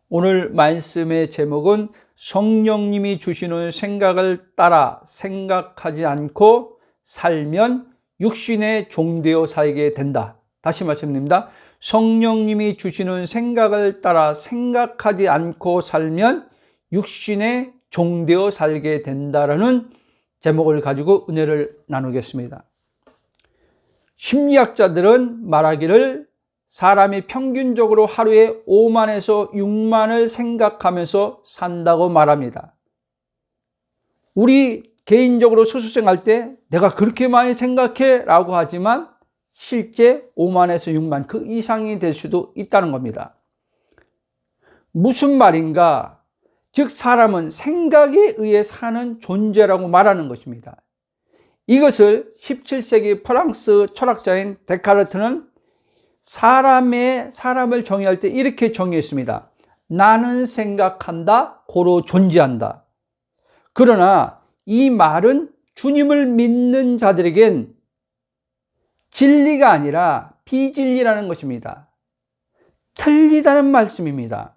오늘 말씀의 제목은 성령님이 주시는 생각을 따라 생각하지 않고 살면 육신의 종되어 살게 된다. 다시 말씀드립니다. 성령님이 주시는 생각을 따라 생각하지 않고 살면 육신의 종되어 살게 된다라는 제목을 가지고 은혜를 나누겠습니다. 심리학자들은 말하기를 사람이 평균적으로 하루에 5만에서 6만을 생각하면서 산다고 말합니다. 우리 개인적으로 수술생할 때 내가 그렇게 많이 생각해 라고 하지만 실제 5만에서 6만 그 이상이 될 수도 있다는 겁니다. 무슨 말인가? 즉 사람은 생각에 의해 사는 존재라고 말하는 것입니다. 이것을 17세기 프랑스 철학자인 데카르트는 사람을 정의할 때 이렇게 정의했습니다. 나는 생각한다, 고로 존재한다. 그러나 이 말은 주님을 믿는 자들에겐 진리가 아니라 비진리라는 것입니다. 틀리다는 말씀입니다.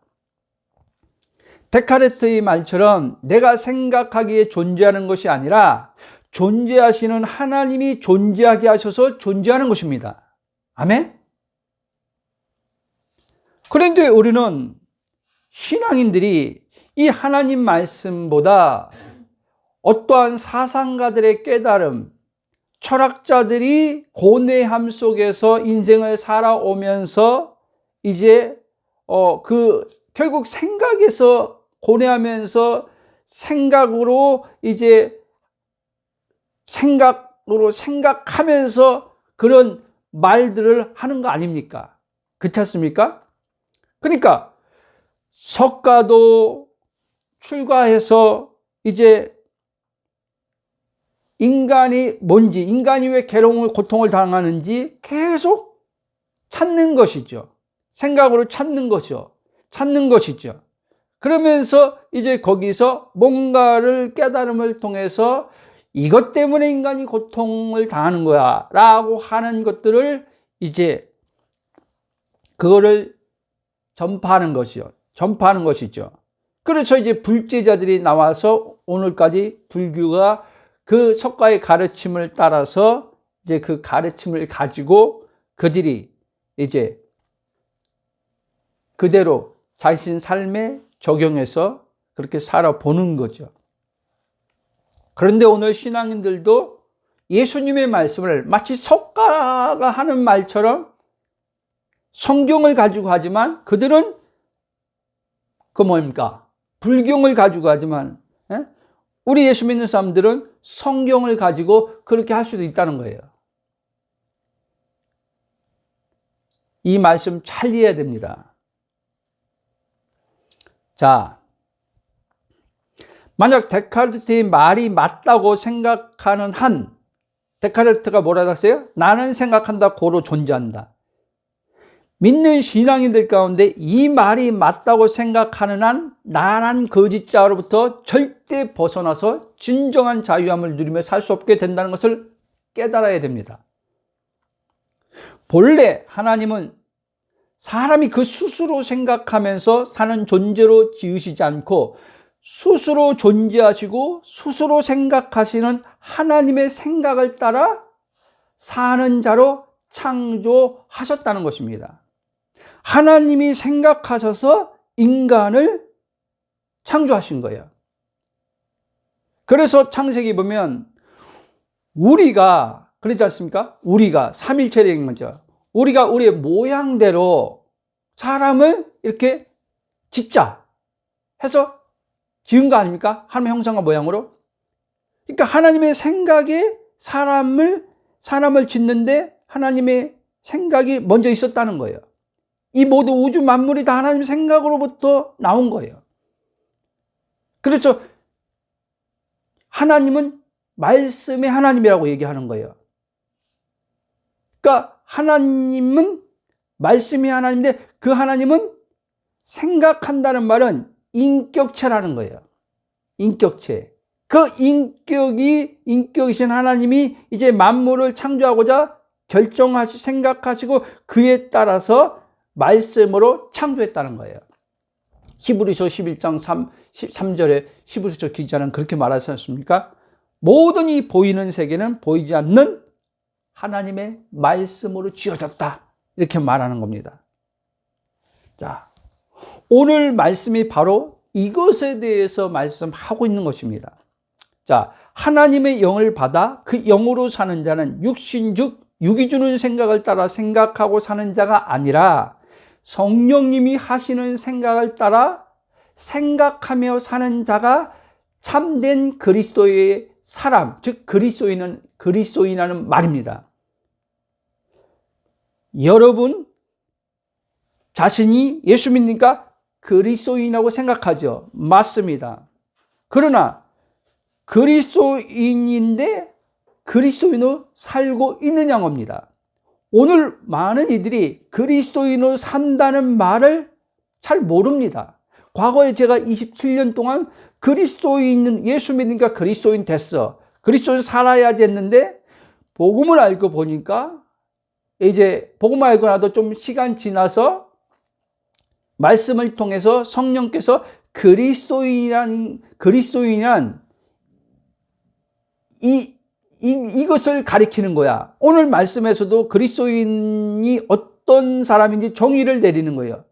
데카르트의 말처럼 내가 생각하기에 존재하는 것이 아니라 존재하시는 하나님이 존재하게 하셔서 존재하는 것입니다. 아멘? 그런데 우리는 신앙인들이 이 하나님 말씀보다 어떠한 사상가들의 깨달음, 철학자들이 고뇌함 속에서 인생을 살아오면서 이제 결국 생각에서 고뇌하면서 생각하면서 그런 말들을 하는 거 아닙니까? 그렇지 않습니까? 그러니까 석가도 출가해서 이제 인간이 뭔지, 인간이 왜 괴로움을, 고통을 당하는지 계속 찾는 것이죠. 생각으로 찾는 것이죠. 그러면서 이제 거기서 뭔가를 깨달음을 통해서 이것 때문에 인간이 고통을 당하는 거야 라고 하는 것들을 이제 그거를 전파하는 것이죠. 그래서 이제 불제자들이 나와서 오늘까지 불교가 그 석가의 가르침을 따라서 이제 그 가르침을 가지고 그들이 이제 그대로 자신 삶에 적용해서 그렇게 살아보는 거죠. 그런데 오늘 신앙인들도 예수님의 말씀을 마치 석가가 하는 말처럼 성경을 가지고 하지만 그들은 불경을 가지고 하지만 우리 예수 믿는 사람들은 성경을 가지고 그렇게 할 수도 있다는 거예요. 이 말씀 잘 이해해야 됩니다. 자, 만약 데카르트의 말이 맞다고 생각하는 한, 데카르트가 뭐라고 했어요? 나는 생각한다, 고로 존재한다. 믿는 신앙인들 가운데 이 말이 맞다고 생각하는 한 나란 거짓자로부터 절대 벗어나서 진정한 자유함을 누리며 살 수 없게 된다는 것을 깨달아야 됩니다. 본래 하나님은 사람이 그 스스로 생각하면서 사는 존재로 지으시지 않고 스스로 존재하시고 스스로 생각하시는 하나님의 생각을 따라 사는 자로 창조하셨다는 것입니다. 하나님이 생각하셔서 인간을 창조하신 거예요. 그래서 창세기 보면 우리가 그렇지 않습니까? 우리가 삼일체적인 거죠. 우리가 우리의 모양대로 사람을 이렇게 짓자 해서 지은 거 아닙니까? 하나님의 형상과 모양으로. 그러니까 하나님의 생각에 사람을 짓는데 하나님의 생각이 먼저 있었다는 거예요. 이 모든 우주 만물이 다 하나님의 생각으로부터 나온 거예요. 그렇죠. 하나님은 말씀의 하나님이라고 얘기하는 거예요. 그러니까 하나님은 말씀의 하나님인데 그 하나님은 생각한다는 말은 인격체라는 거예요. 인격체. 그 인격이신 하나님이 이제 만물을 창조하고자 생각하시고 그에 따라서 말씀으로 창조했다는 거예요. 히브리서 11장 13절에 히브리서 기자는 그렇게 말하지 않습니까? 모든 이 보이는 세계는 보이지 않는 하나님의 말씀으로 지어졌다. 이렇게 말하는 겁니다. 자, 오늘 말씀이 바로 이것에 대해서 말씀하고 있는 것입니다. 자, 하나님의 영을 받아 그 영으로 사는 자는 육신즉 육이 주는 생각을 따라 생각하고 사는 자가 아니라 성령님이 하시는 생각을 따라 생각하며 사는 자가 참된 그리스도의 사람, 즉 그리스도인이라는 말입니다. 여러분 자신이 예수 믿으니까 그리스도인이라고 생각하죠. 맞습니다. 그러나 그리스도인인데 그리스도인으로 살고 있느냐 겁니다. 오늘 많은 이들이 그리스도인으로 산다는 말을 잘 모릅니다. 과거에 제가 27년 동안 그리스도인, 예수 믿으니까 그리스도인 됐어. 그리스도인 살아야지 했는데 복음을 알고 보니까 이제 복음 알고 나도 좀 시간 지나서 말씀을 통해서 성령께서 그리스도인이란 이것을 가리키는 거야. 오늘 말씀에서도 그리스도인이 어떤 사람인지 정의를 내리는 거예요.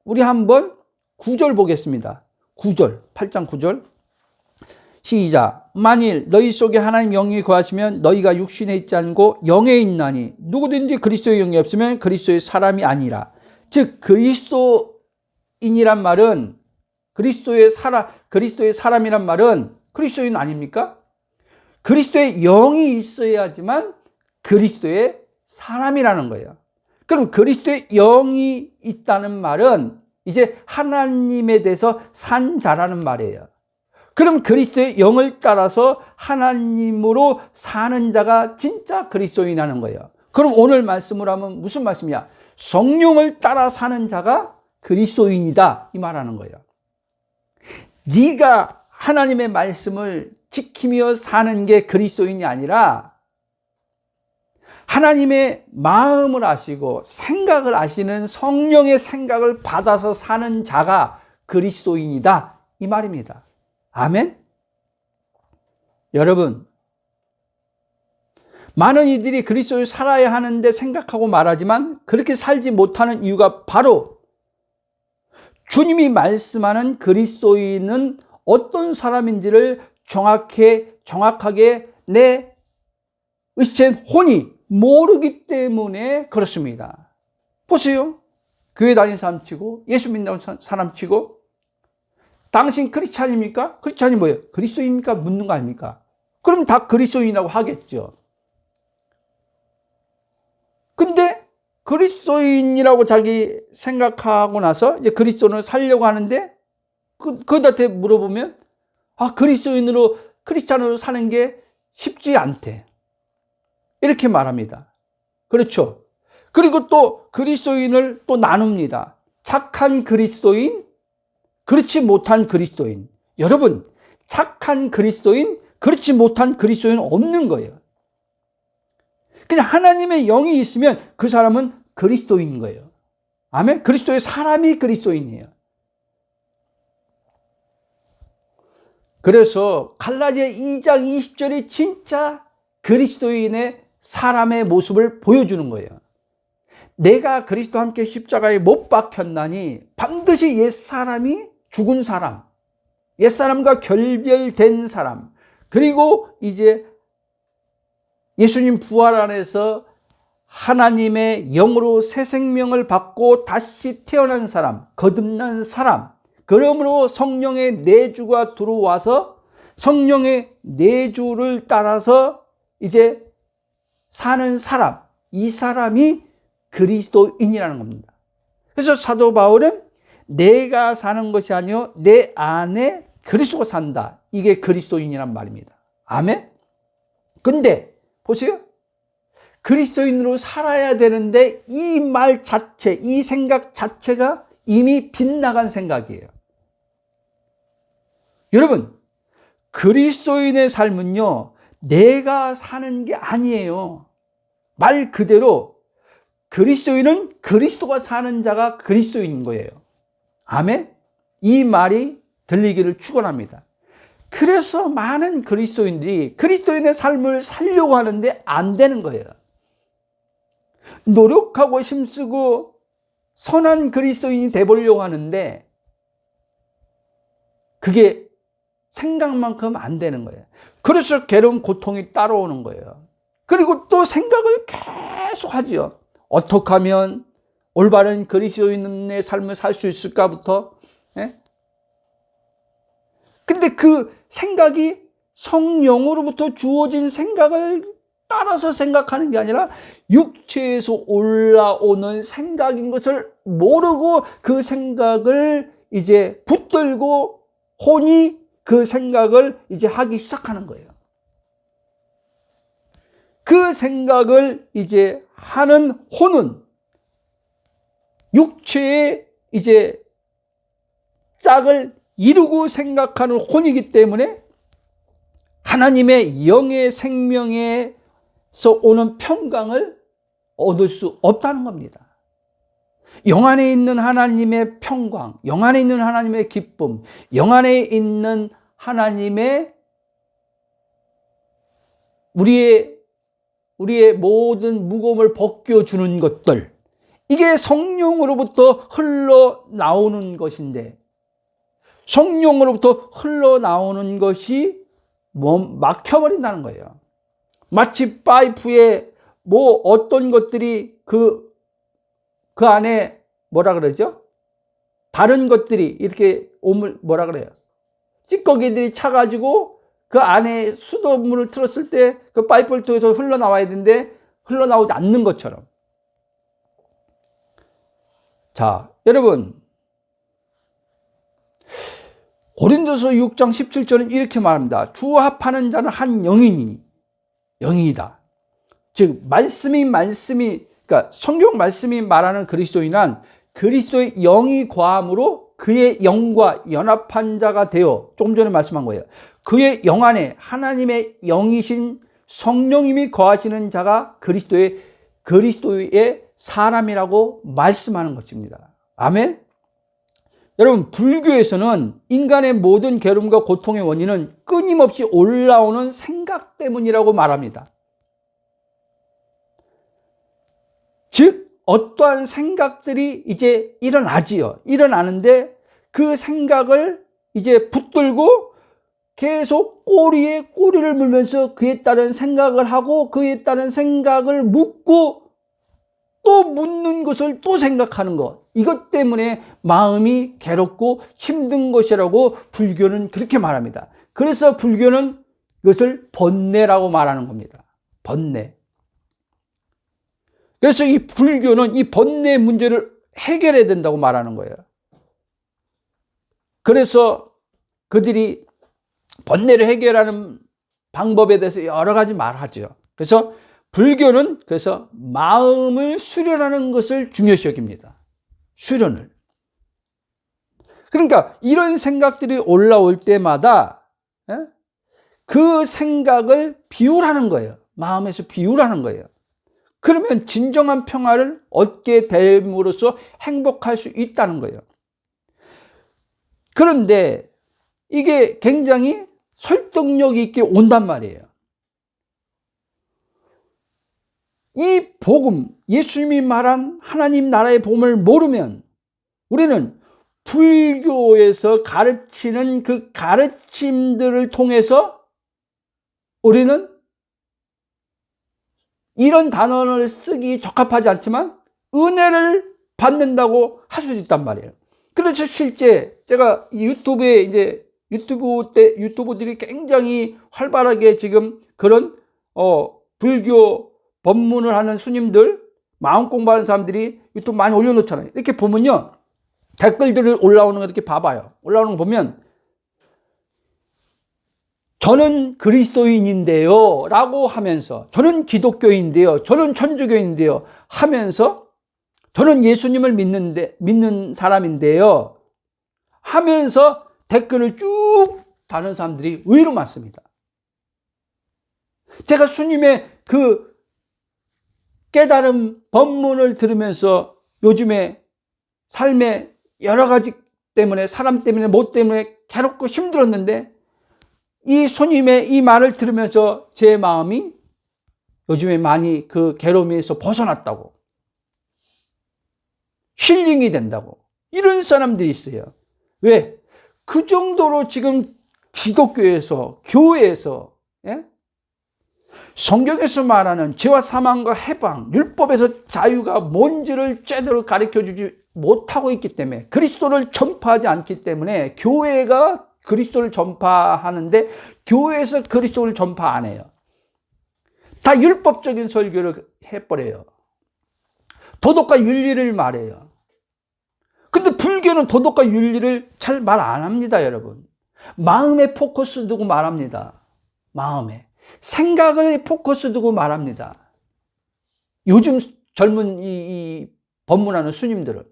우리 한번 9절 보겠습니다. 9절, 8장 9절. 시작. 만일 너희 속에 하나님 영이 거하시면 너희가 육신에 있지 않고 영에 있나니 누구든지 그리스도의 영이 없으면 그리스도의 사람이 아니라. 즉 그리스도인이란 말은 그리스도의 사람이란 말은 그리스도인 아닙니까? 그리스도의 영이 있어야지만 그리스도의 사람이라는 거예요. 그럼 그리스도의 영이 있다는 말은 이제 하나님에 대해서 산 자라는 말이에요. 그럼 그리스도의 영을 따라서 하나님으로 사는 자가 진짜 그리스도인이라는 거예요. 그럼 오늘 말씀을 하면 무슨 말씀이야? 성령을 따라 사는 자가 그리스도인이다 이 말하는 거예요. 네가 하나님의 말씀을 지키며 사는 게 그리스도인이 아니라 하나님의 마음을 아시고 생각을 아시는 성령의 생각을 받아서 사는 자가 그리스도인이다 이 말입니다. 아멘? 여러분, 많은 이들이 그리스도를 살아야 하는데 생각하고 말하지만 그렇게 살지 못하는 이유가 바로 주님이 그리스도인은 어떤 사람인지를 정확하게 내 의식된 혼이 모르기 때문에 그렇습니다. 보세요. 교회 다니는 사람 치고 예수 믿는 사람 치고 당신 크리스찬입니까? 크리스찬이 뭐예요? 그리스도인입니까? 묻는 거 아닙니까? 그럼 다 그리스도인이라고 하겠죠. 근데 그리스도인이라고 자기 생각하고 나서 이제 그리스도인으로 살려고 하는데 그한테 물어보면 크리스찬으로 사는 게 쉽지 않대. 이렇게 말합니다. 그렇죠. 그리고 또 그리스도인을 또 나눕니다. 착한 그리스도인, 그렇지 못한 그리스도인. 여러분, 착한 그리스도인, 그렇지 못한 그리스도인 없는 거예요. 그냥 하나님의 영이 있으면 그 사람은 그리스도인인 거예요. 아멘? 그리스도의 사람이 그리스도인이에요. 그래서 갈라디아 2장 20절이 진짜 그리스도인의 사람의 모습을 보여주는 거예요. 내가 그리스도와 함께 십자가에 못 박혔나니 반드시 옛사람이 죽은 사람, 옛사람과 결별된 사람, 그리고 이제 예수님 부활 안에서 하나님의 영으로 새 생명을 받고 다시 태어난 사람, 거듭난 사람, 그러므로 성령의 내주가 들어와서 성령의 내주를 따라서 이제 사는 사람, 이 사람이 그리스도인이라는 겁니다. 그래서 사도 바울은 내가 사는 것이 아니요 내 안에 그리스도가 산다. 이게 그리스도인이란 말입니다. 아멘? 근데 보세요. 그리스도인으로 살아야 되는데 이 말 자체, 이 생각 자체가 이미 빗나간 생각이에요. 여러분, 그리스도인의 삶은요, 내가 사는 게 아니에요. 말 그대로 그리스도인은 그리스도가 사는 자가 그리스도인인 거예요. 아멘? 이 말이 들리기를 축원합니다. 그래서 많은 그리스도인들이 그리스도인의 삶을 살려고 하는데 안 되는 거예요. 노력하고 힘쓰고 선한 그리스도인이 되보려고 하는데 그게 생각만큼 안 되는 거예요. 그래서 괴로운 고통이 따라오는 거예요. 그리고 또 생각을 계속 하죠. 어떻게 하면 올바른 그리스도인의 삶을 살 수 있을까부터. 예? 근데 그 생각이 성령으로부터 주어진 생각을 따라서 생각하는 게 아니라 육체에서 올라오는 생각인 것을 모르고 그 생각을 이제 붙들고 혼이 그 생각을 이제 하기 시작하는 거예요. 그 생각을 이제 하는 혼은 육체의 이제 짝을 이루고 생각하는 혼이기 때문에 하나님의 영의 생명에서 오는 평강을 얻을 수 없다는 겁니다. 영 안에 있는 하나님의 평강, 영 안에 있는 하나님의 기쁨, 영 안에 있는 하나님의 우리의 모든 무거움을 벗겨주는 것들, 이게 성령으로부터 흘러나오는 것인데, 성령으로부터 흘러나오는 것이 막혀버린다는 거예요. 마치 파이프에 뭐 어떤 것들이 그 안에 뭐라 그러죠? 다른 것들이 이렇게 뭐라 그래요? 찌꺼기들이 차가지고 그 안에 수돗물을 틀었을 때 그 파이프를 통해서 흘러나와야 되는데 흘러나오지 않는 것처럼. 자, 여러분, 고린도서 6장 17절은 이렇게 말합니다. 주합하는 자는 한 영이다. 즉 그러니까 성경 말씀이 말하는 그리스도인은 그리스도의 영이 거함으로 그의 영과 연합한 자가 되어, 조금 전에 말씀한 거예요. 그의 영 안에 하나님의 영이신 성령님이 거하시는 자가 그리스도의 사람이라고 말씀하는 것입니다. 아멘. 여러분, 불교에서는 인간의 모든 괴로움과 고통의 원인은 끊임없이 올라오는 생각 때문이라고 말합니다. 즉 어떠한 생각들이 이제 일어나지요. 일어나는데 그 생각을 이제 붙들고 계속 꼬리에 꼬리를 물면서 그에 따른 생각을 하고 그에 따른 생각을 묻고 또 묻는 것을 또 생각하는 것, 이것 때문에 마음이 괴롭고 힘든 것이라고 불교는 그렇게 말합니다. 그래서 불교는 이것을 번뇌라고 말하는 겁니다. 번뇌. 그래서 이 불교는 이 번뇌 문제를 해결해야 된다고 말하는 거예요. 그래서 그들이 번뇌를 해결하는 방법에 대해서 여러 가지 말하죠. 그래서 불교는 그래서 마음을 수련하는 것을 중요시 여깁니다. 수련을. 그러니까 이런 생각들이 올라올 때마다 그 생각을 비우라는 거예요. 마음에서 비우라는 거예요. 그러면 진정한 평화를 얻게 됨으로써 행복할 수 있다는 거예요. 그런데 이게 굉장히 설득력 있게 온단 말이에요. 이 복음, 예수님이 말한 하나님 나라의 복음을 모르면 우리는 불교에서 가르치는 그 가르침들을 통해서 우리는 이런 단어를 쓰기 적합하지 않지만 은혜를 받는다고 할 수도 있단 말이에요. 그래서 실제 제가 유튜브에 이제 유튜브들이 굉장히 활발하게 지금 그런 불교 법문을 하는 스님들, 마음 공부하는 사람들이 유튜브 많이 올려놓잖아요. 이렇게 보면요, 댓글들을 올라오는 거 이렇게 봐봐요. 올라오는 거 보면 저는 그리스도인인데요 라고 하면서, 저는 기독교인인데요, 저는 천주교인인데요 하면서, 저는 예수님을 믿는 사람인데요 하면서 댓글을 쭉 다는 사람들이 의외로 많습니다. 제가 스님의 그 깨달음 법문을 들으면서 요즘에 삶의 여러 가지 때문에, 사람 때문에, 뭐 때문에 괴롭고 힘들었는데 이 스님의 이 말을 들으면서 제 마음이 요즘에 많이 그 괴로움에서 벗어났다고, 힐링이 된다고, 이런 사람들이 있어요. 왜? 그 정도로 지금 기독교에서, 교회에서, 예? 성경에서 말하는 죄와 사망과 해방, 율법에서 자유가 뭔지를 제대로 가르쳐주지 못하고 있기 때문에, 그리스도를 전파하지 않기 때문에, 교회가 그리스도를 전파하는데 교회에서 그리스도를 전파 안 해요. 다 율법적인 설교를 해버려요. 도덕과 윤리를 말해요. 근데 불교는 도덕과 윤리를 잘 말 안 합니다, 여러분. 마음에 포커스 두고 말합니다. 마음에. 생각을 포커스 두고 말합니다. 요즘 젊은 이 법문하는 스님들은.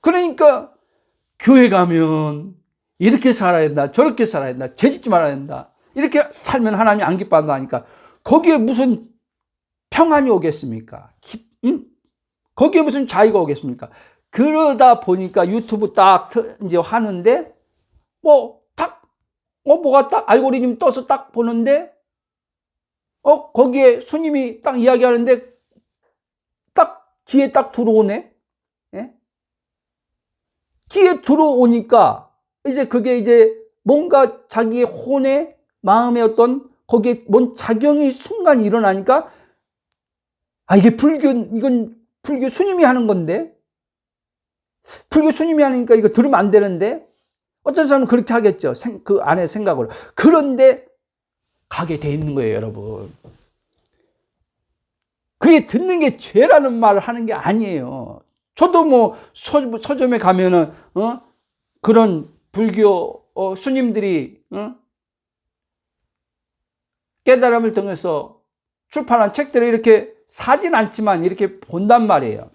그러니까 교회 가면 이렇게 살아야 된다, 저렇게 살아야 된다, 죄짓지 말아야 된다, 이렇게 살면 하나님이 안 기뻐한다 하니까 거기에 무슨 평안이 오겠습니까? 거기에 무슨 자유가 오겠습니까? 그러다 보니까 유튜브 딱 이제 하는데 뭐가 딱 알고리즘 떠서 딱 보는데 거기에 스님이 딱 이야기하는데 딱 귀에 딱 들어오네. 예? 귀에 들어오니까 이제 그게 이제 뭔가 자기의 혼의 마음의 어떤 거기에 뭔 작용이 순간 일어나니까 이게 이건 불교 스님이 하는 건데, 불교 스님이 하니까 이거 들으면 안 되는데, 어떤 사람은 그렇게 하겠죠. 그 안에 생각으로. 그런데 가게 돼 있는 거예요, 여러분. 그게 듣는 게 죄라는 말을 하는 게 아니에요. 저도 뭐 서점에 가면은 그런 불교 스님들이 깨달음을 통해서 출판한 책들을 이렇게 사진 않지만 이렇게 본단 말이에요.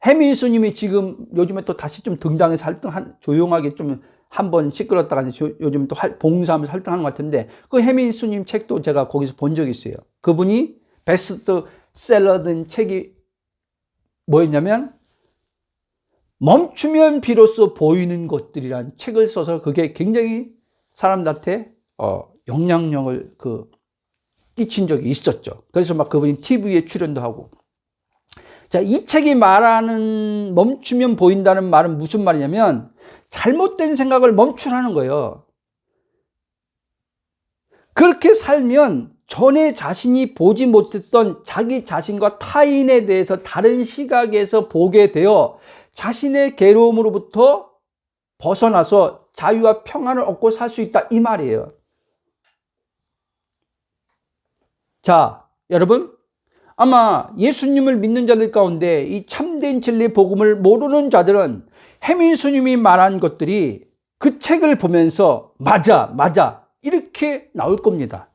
해민 스님이 지금 요즘에 또 다시 좀 등장해서 조용하게 좀 한번 시끄럽다가 요즘 또 봉사하면서 활동하는 것 같은데, 그 해민 스님 책도 제가 거기서 본 적이 있어요. 그분이 베스트셀러된 책이 뭐였냐면 멈추면 비로소 보이는 것들이라는 책을 써서 그게 굉장히 사람들한테 영향력을 끼친 적이 있었죠. 그래서 막 그분이 TV에 출연도 하고. 자, 이 책이 말하는 멈추면 보인다는 말은 무슨 말이냐면 잘못된 생각을 멈추라는 거예요. 그렇게 살면 전에 자신이 보지 못했던 자기 자신과 타인에 대해서 다른 시각에서 보게 되어 자신의 괴로움으로부터 벗어나서 자유와 평안을 얻고 살 수 있다, 이 말이에요. 자, 여러분, 아마 예수님을 믿는 자들 가운데 이 참된 진리 복음을 모르는 자들은 해민 스님이 말한 것들이 그 책을 보면서 맞아 이렇게 나올 겁니다.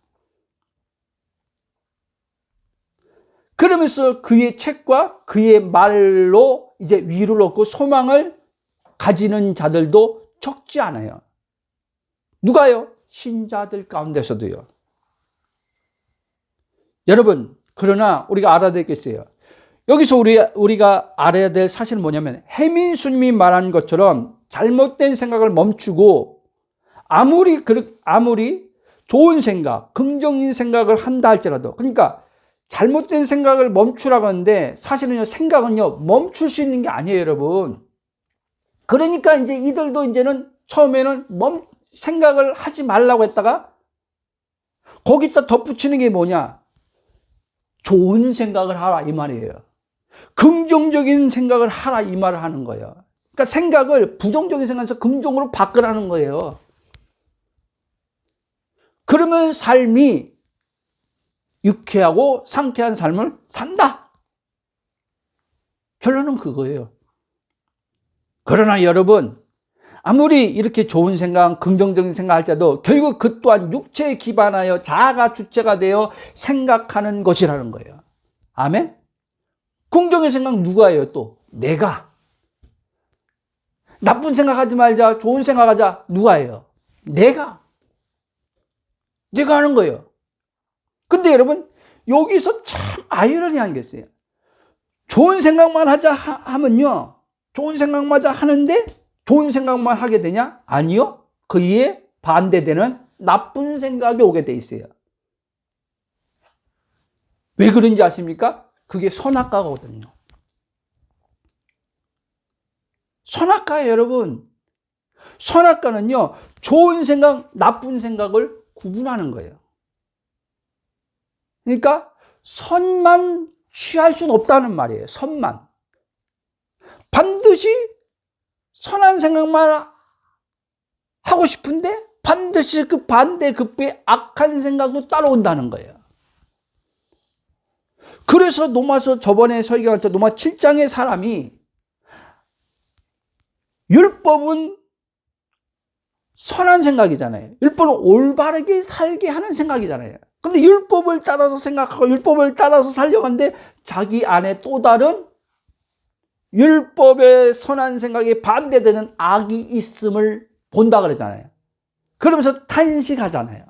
그러면서 그의 책과 그의 말로 이제 위로를 얻고 소망을 가지는 자들도 적지 않아요. 누가요? 신자들 가운데서도요. 여러분, 그러나 우리가 알아야 되겠어요. 여기서 우리가 알아야 될 사실은 뭐냐면, 해민 스님이 말한 것처럼 잘못된 생각을 멈추고 아무리 좋은 생각, 긍정적인 생각을 한다 할지라도, 그러니까 잘못된 생각을 멈추라고 하는데 사실은요, 생각은요 멈출 수 있는 게 아니에요, 여러분. 그러니까 이제 이들도 이제는 처음에는 생각을 하지 말라고 했다가 거기다 덧붙이는 게 뭐냐? 좋은 생각을 하라, 이 말이에요. 긍정적인 생각을 하라, 이 말을 하는 거예요. 그러니까 생각을 부정적인 생각에서 긍정으로 바꾸라는 거예요. 그러면 삶이 유쾌하고 상쾌한 삶을 산다. 결론은 그거예요. 그러나 여러분, 아무리 이렇게 좋은 생각, 긍정적인 생각 할 때도 결국 그 또한 육체에 기반하여 자아가 주체가 되어 생각하는 것이라는 거예요. 아멘? 긍정의 생각 누가 해요? 또 내가. 나쁜 생각하지 말자, 좋은 생각하자, 누가 해요? 내가 하는 거예요. 근데 여러분, 여기서 참 아이러니한 게 있어요. 좋은 생각만 하자 하면요, 좋은 생각만 하는데 좋은 생각만 하게 되냐? 아니요. 그에 반대되는 나쁜 생각이 오게 돼 있어요. 왜 그런지 아십니까? 그게 선악과거든요. 선악과예요, 여러분. 선악과는요, 좋은 생각, 나쁜 생각을 구분하는 거예요. 그러니까 선만 취할 수는 없다는 말이에요. 선만. 반드시 선한 생각만 하고 싶은데 반드시 그 반대 급부에 악한 생각도 따라온다는 거예요. 그래서 로마서 저번에 설교할 때 로마 7장의 사람이 율법은 선한 생각이잖아요. 율법은 올바르게 살게 하는 생각이잖아요. 근데 율법을 따라서 생각하고 율법을 따라서 살려고 하는데 자기 안에 또 다른 율법의 선한 생각에 반대되는 악이 있음을 본다 그러잖아요. 그러면서 탄식하잖아요.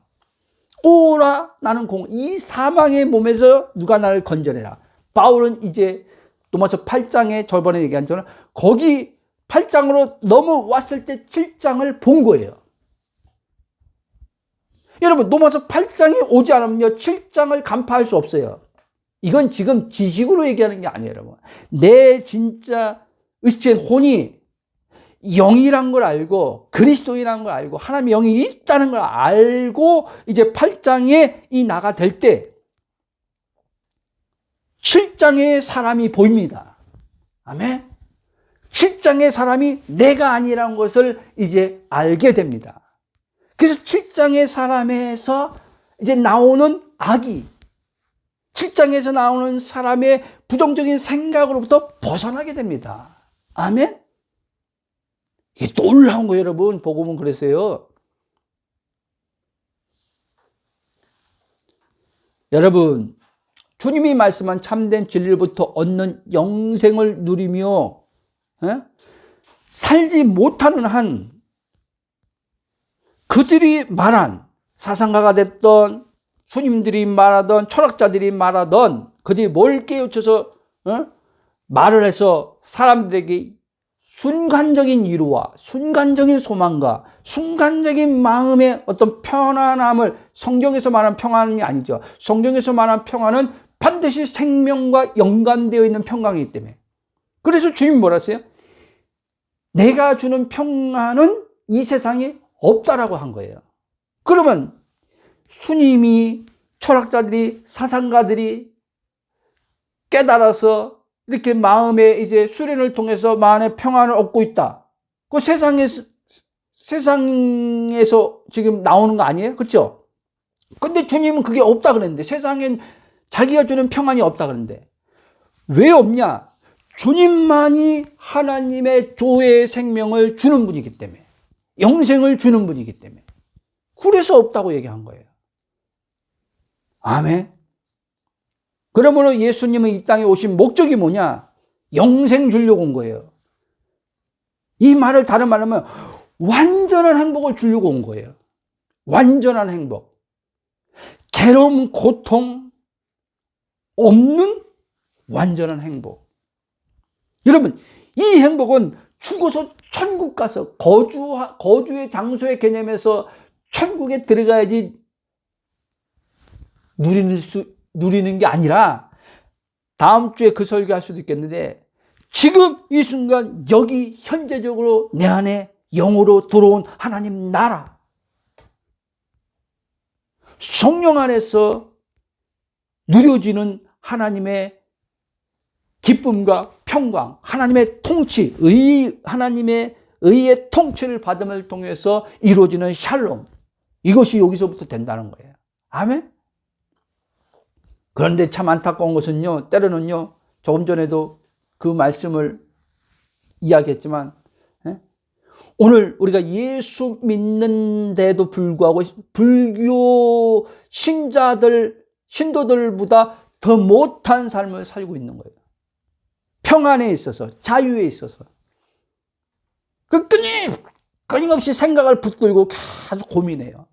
오라 나는 이 사망의 몸에서 누가 나를 건져내라. 바울은 이제 로마서 8장에 저번에 얘기한 저는 거기 8장으로 넘어왔을 때 7장을 본 거예요. 여러분, 로마서 8장이 오지 않으면요 7장을 간파할 수 없어요. 이건 지금 지식으로 얘기하는 게 아니에요, 여러분. 내 진짜 의식된 혼이 영이란 걸 알고 그리스도인이란 걸 알고 하나님의 영이 있다는 걸 알고 이제 8장에 이 나가 될 때 7장의 사람이 보입니다. 아멘. 7장의 사람이 내가 아니라는 것을 이제 알게 됩니다. 그래서 7장의 사람에서 이제 나오는 악이 7장에서 나오는 사람의 부정적인 생각으로부터 벗어나게 됩니다. 아멘. 이게 놀라운 거예요, 여러분. 복음은 그랬어요. 여러분, 주님이 말씀한 참된 진리로부터 얻는 영생을 누리며 살지 못하는 한 그들이 말한 사상가가 됐던 주님들이 말하던 철학자들이 말하던 그들이 뭘 깨우쳐서 말을 해서 사람들에게 순간적인 위로와 순간적인 소망과 순간적인 마음의 어떤 편안함을, 성경에서 말하는 평안이 아니죠. 성경에서 말하는 평안은 반드시 생명과 연관되어 있는 평강이기 때문에. 그래서 주님이 뭐라 했어요? 내가 주는 평안은 이 세상에 없다라고 한 거예요. 그러면 스님이, 철학자들이, 사상가들이 깨달아서 이렇게 마음의 이제 수련을 통해서 마음의 평안을 얻고 있다. 그 세상에서 지금 나오는 거 아니에요? 그렇죠? 근데 주님은 그게 없다 그랬는데, 세상엔 자기가 주는 평안이 없다 그랬는데 왜 없냐? 주님만이 하나님의 조의 생명을 주는 분이기 때문에, 영생을 주는 분이기 때문에 그래서 없다고 얘기한 거예요. 아멘. 그러므로 예수님은 이 땅에 오신 목적이 뭐냐? 영생 주려고 온 거예요. 이 말을 다른 말로 하면 완전한 행복을 주려고 온 거예요. 완전한 행복. 괴로움, 고통 없는 완전한 행복. 여러분, 이 행복은 죽어서 천국 가서 거주의 장소의 개념에서 천국에 들어가야지 누리는 게 아니라, 다음 주에 그 설교할 수도 있겠는데 지금 이 순간 여기 현재적으로 내 안에 영으로 들어온 하나님 나라, 성령 안에서 누려지는 하나님의 기쁨과 평강, 하나님의 통치, 하나님의 의의 통치를 받음을 통해서 이루어지는 샬롬, 이것이 여기서부터 된다는 거예요. 아멘. 그런데 참 안타까운 것은요, 때로는요, 조금 전에도 그 말씀을 이야기했지만, 오늘 우리가 예수 믿는데도 불구하고 불교 신도들보다 더 못한 삶을 살고 있는 거예요. 평안에 있어서, 자유에 있어서. 끊임없이 생각을 붙들고 계속 고민해요.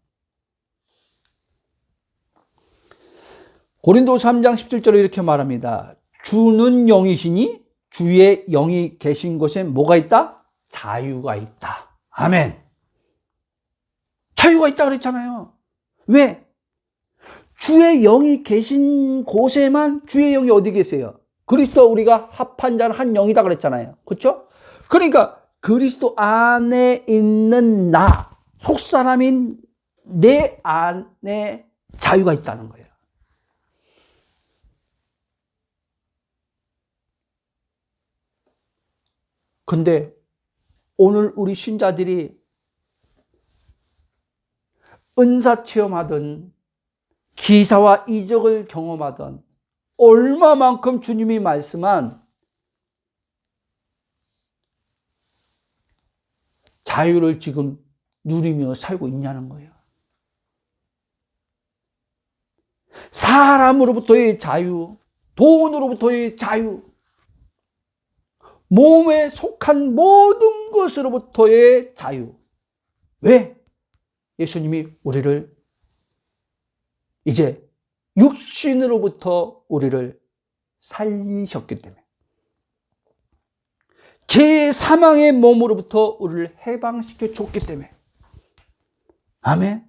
고린도서 3장 17절에 이렇게 말합니다. 주는 영이시니 주의 영이 계신 곳에 뭐가 있다? 자유가 있다. 아멘. 자유가 있다 그랬잖아요. 왜? 주의 영이 계신 곳에만 주의 영이 어디 계세요? 그리스도와 우리가 합한 자는 한 영이다 그랬잖아요. 그렇죠? 그러니까 그리스도 안에 있는 나, 속사람인 내 안에 자유가 있다는 거예요. 근데 오늘 우리 신자들이 은사 체험하든 기사와 이적을 경험하든 얼마만큼 주님이 말씀한 자유를 지금 누리며 살고 있냐는 거예요. 사람으로부터의 자유, 돈으로부터의 자유, 몸에 속한 모든 것으로부터의 자유. 왜? 예수님이 우리를 이제 육신으로부터 우리를 살리셨기 때문에, 제 사망의 몸으로부터 우리를 해방시켜 줬기 때문에. 아멘.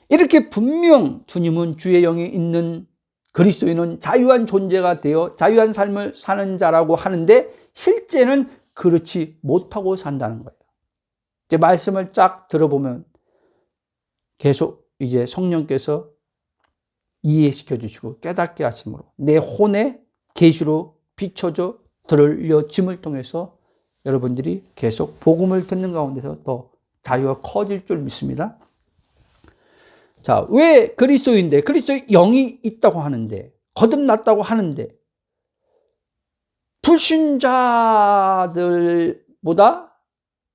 이렇게 분명 주님은 주의 영이 있는 그리스도인은 자유한 존재가 되어 자유한 삶을 사는 자라고 하는데 실제는 그렇지 못하고 산다는 거예요. 이제 말씀을 쫙 들어보면 계속 이제 성령께서 이해시켜 주시고 깨닫게 하심으로 내 혼에 계시로 비춰져 들려짐을 통해서 여러분들이 계속 복음을 듣는 가운데서 더 자유가 커질 줄 믿습니다. 자, 왜 그리스도인데, 그리스도의 영이 있다고 하는데, 거듭났다고 하는데, 불신자들보다,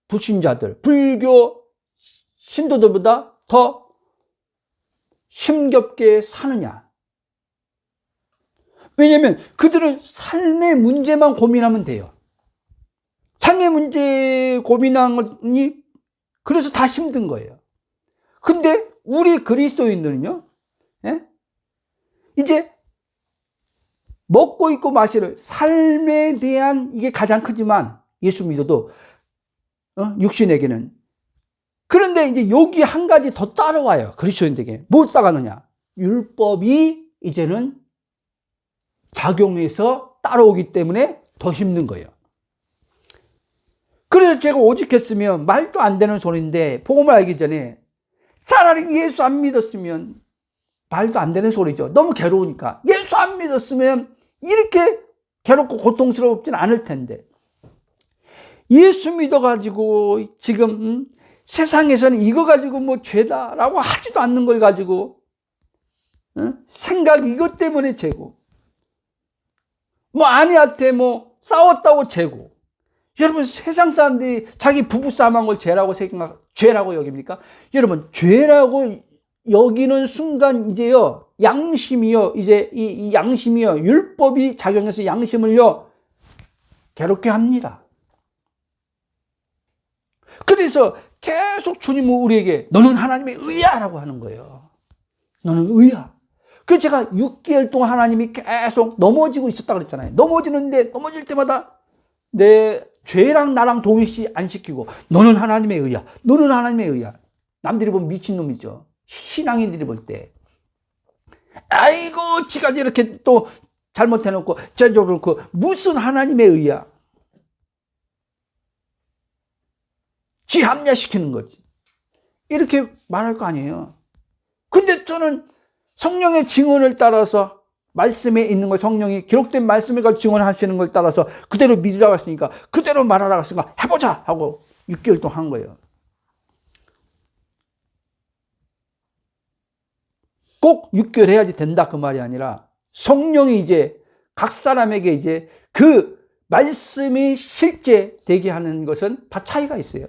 불교 신도들보다 더 힘겹게 사느냐? 왜냐하면 그들은 삶의 문제만 고민하면 돼요. 삶의 문제 고민하니 그래서 다 힘든 거예요. 근데 우리 그리스도인들은요, 예? 이제 먹고 입고 마시는 삶에 대한 이게 가장 크지만 예수 믿어도 육신에게는. 그런데 이제 여기 한 가지 더 따라와요. 그리스도인들에게. 뭐 따라가느냐? 율법이 이제는 작용해서 따라오기 때문에 더 힘든 거예요. 그래서 제가 오직했으면 말도 안 되는 소리인데 복음을 알기 전에 차라리 예수 안 믿었으면, 말도 안 되는 소리죠. 너무 괴로우니까. 예수 안 믿었으면 이렇게 괴롭고 고통스럽진 않을 텐데. 예수 믿어가지고 지금 세상에서는 이거 가지고 뭐 죄다라고 하지도 않는 걸 가지고 생각 이것 때문에 죄고, 뭐 아내한테 뭐 싸웠다고 죄고. 여러분, 세상 사람들이 자기 부부싸움한 걸 죄라고 여깁니까? 여러분, 죄라고 여기는 순간 이제요, 양심이요, 이제 이 양심이요, 율법이 작용해서 양심을요, 괴롭게 합니다. 그래서 계속 주님은 우리에게 너는 하나님의 의야라고 하는 거예요. 너는 의야. 그래서 제가 6개월 동안 하나님이 계속 넘어지고 있었다고 그랬잖아요. 넘어질 때마다 내 죄랑 나랑 동일시 안 시키고 너는 하나님의 의야. 너는 하나님의 의야. 남들이 보면 미친놈이죠. 신앙인들이 볼 때. 아이고, 지가 이렇게 또 잘못해놓고 저쪽으로 무슨 하나님의 의야. 지 합리화시키는 거지. 이렇게 말할 거 아니에요. 근데 저는 성령의 증언을 따라서 말씀에 있는 걸, 성령이 기록된 말씀을 가지고 증언하시는 걸 따라서 그대로 믿으라고 했으니까 그대로 말하라고 했으니까 해보자 하고 6개월 동안 한 거예요. 꼭 6개월 해야지 된다 그 말이 아니라 성령이 이제 각 사람에게 이제 그 말씀이 실제 되게 하는 것은 다 차이가 있어요.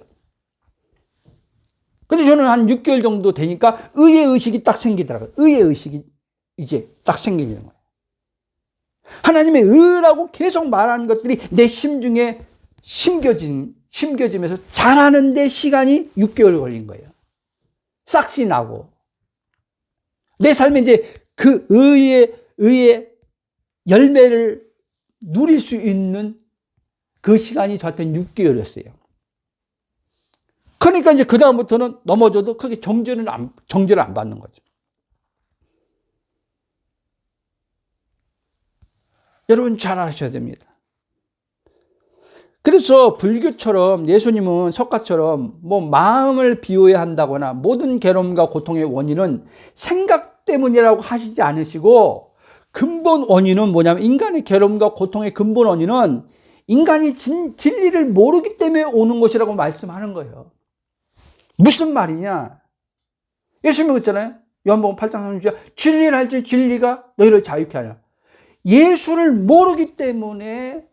그래서 저는 한 6개월 정도 되니까 의의 의식이 딱 생기더라고요. 의의 의식이 이제 딱 생기는 거예요. 하나님의 의라고 계속 말하는 것들이 내 심중에 심겨지면서 자라는데 시간이 6개월 걸린 거예요. 싹이 나고. 내 삶에 이제 그 의의 열매를 누릴 수 있는 그 시간이 저한테는 6개월이었어요. 그러니까 이제 그다음부터는 넘어져도 크게 정죄를 안 받는 거죠. 여러분 잘 아셔야 됩니다. 그래서 불교처럼 예수님은 석가처럼 뭐 마음을 비워야 한다거나 모든 괴로움과 고통의 원인은 생각 때문이라고 하시지 않으시고, 근본 원인은 뭐냐면, 인간의 괴로움과 고통의 근본 원인은 인간이 진리를 모르기 때문에 오는 것이라고 말씀하는 거예요. 무슨 말이냐? 예수님이 그랬잖아요. 요한복음 8장 30절, 진리를 알지 진리가 너희를 자유케 하냐. 예수를 모르기 때문에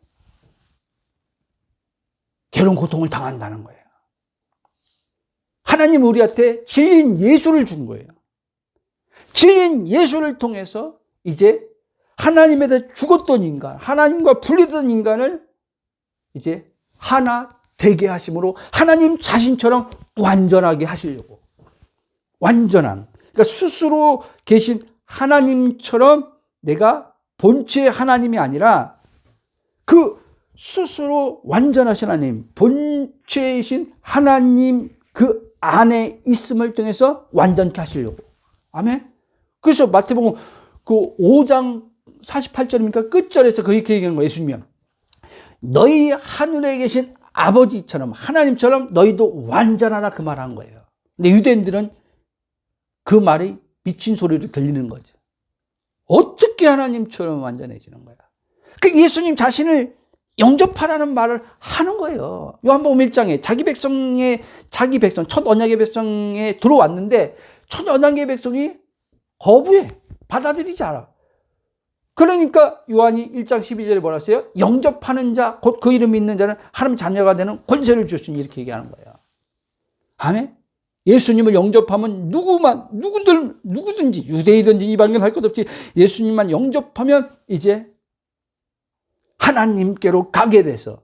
괴로운 고통을 당한다는 거예요. 하나님 우리한테 진리인 예수를 준 거예요. 진리인 예수를 통해서 이제 하나님에 대해 죽었던 인간, 하나님과 분리된 인간을 이제 하나 되게 하심으로 하나님 자신처럼 완전하게 하시려고. 완전한. 그러니까 스스로 계신 하나님처럼 내가 본체의 하나님이 아니라 그 스스로 완전하신 하나님, 본체이신 하나님 그 안에 있음을 통해서 완전케 하시려고. 아멘? 그래서 마태복음 그 5장 48절입니까? 끝절에서 그렇게 얘기하는 거예요, 예수님이. 너희 하늘에 계신 아버지처럼, 하나님처럼 너희도 완전하라, 그 말한 거예요. 근데 유대인들은 그 말이 미친 소리로 들리는 거죠. 어떻게 하나님처럼 완전해지는 거야? 그 예수님 자신을 영접하라는 말을 하는 거예요. 요한복음 1장에 자기 백성, 첫 언약의 백성에 들어왔는데 첫 언약의 백성이 거부해. 받아들이지 않아. 그러니까 요한이 1장 12절에 뭐라 했어요? 영접하는 자, 곧 그 이름 믿는 자는 하나님 자녀가 되는 권세를 주시니, 이렇게 얘기하는 거예요. 아멘? 예수님을 영접하면 누구든지, 유대이든지 이방인 할 것 없이 예수님만 영접하면 이제 하나님께로 가게 돼서,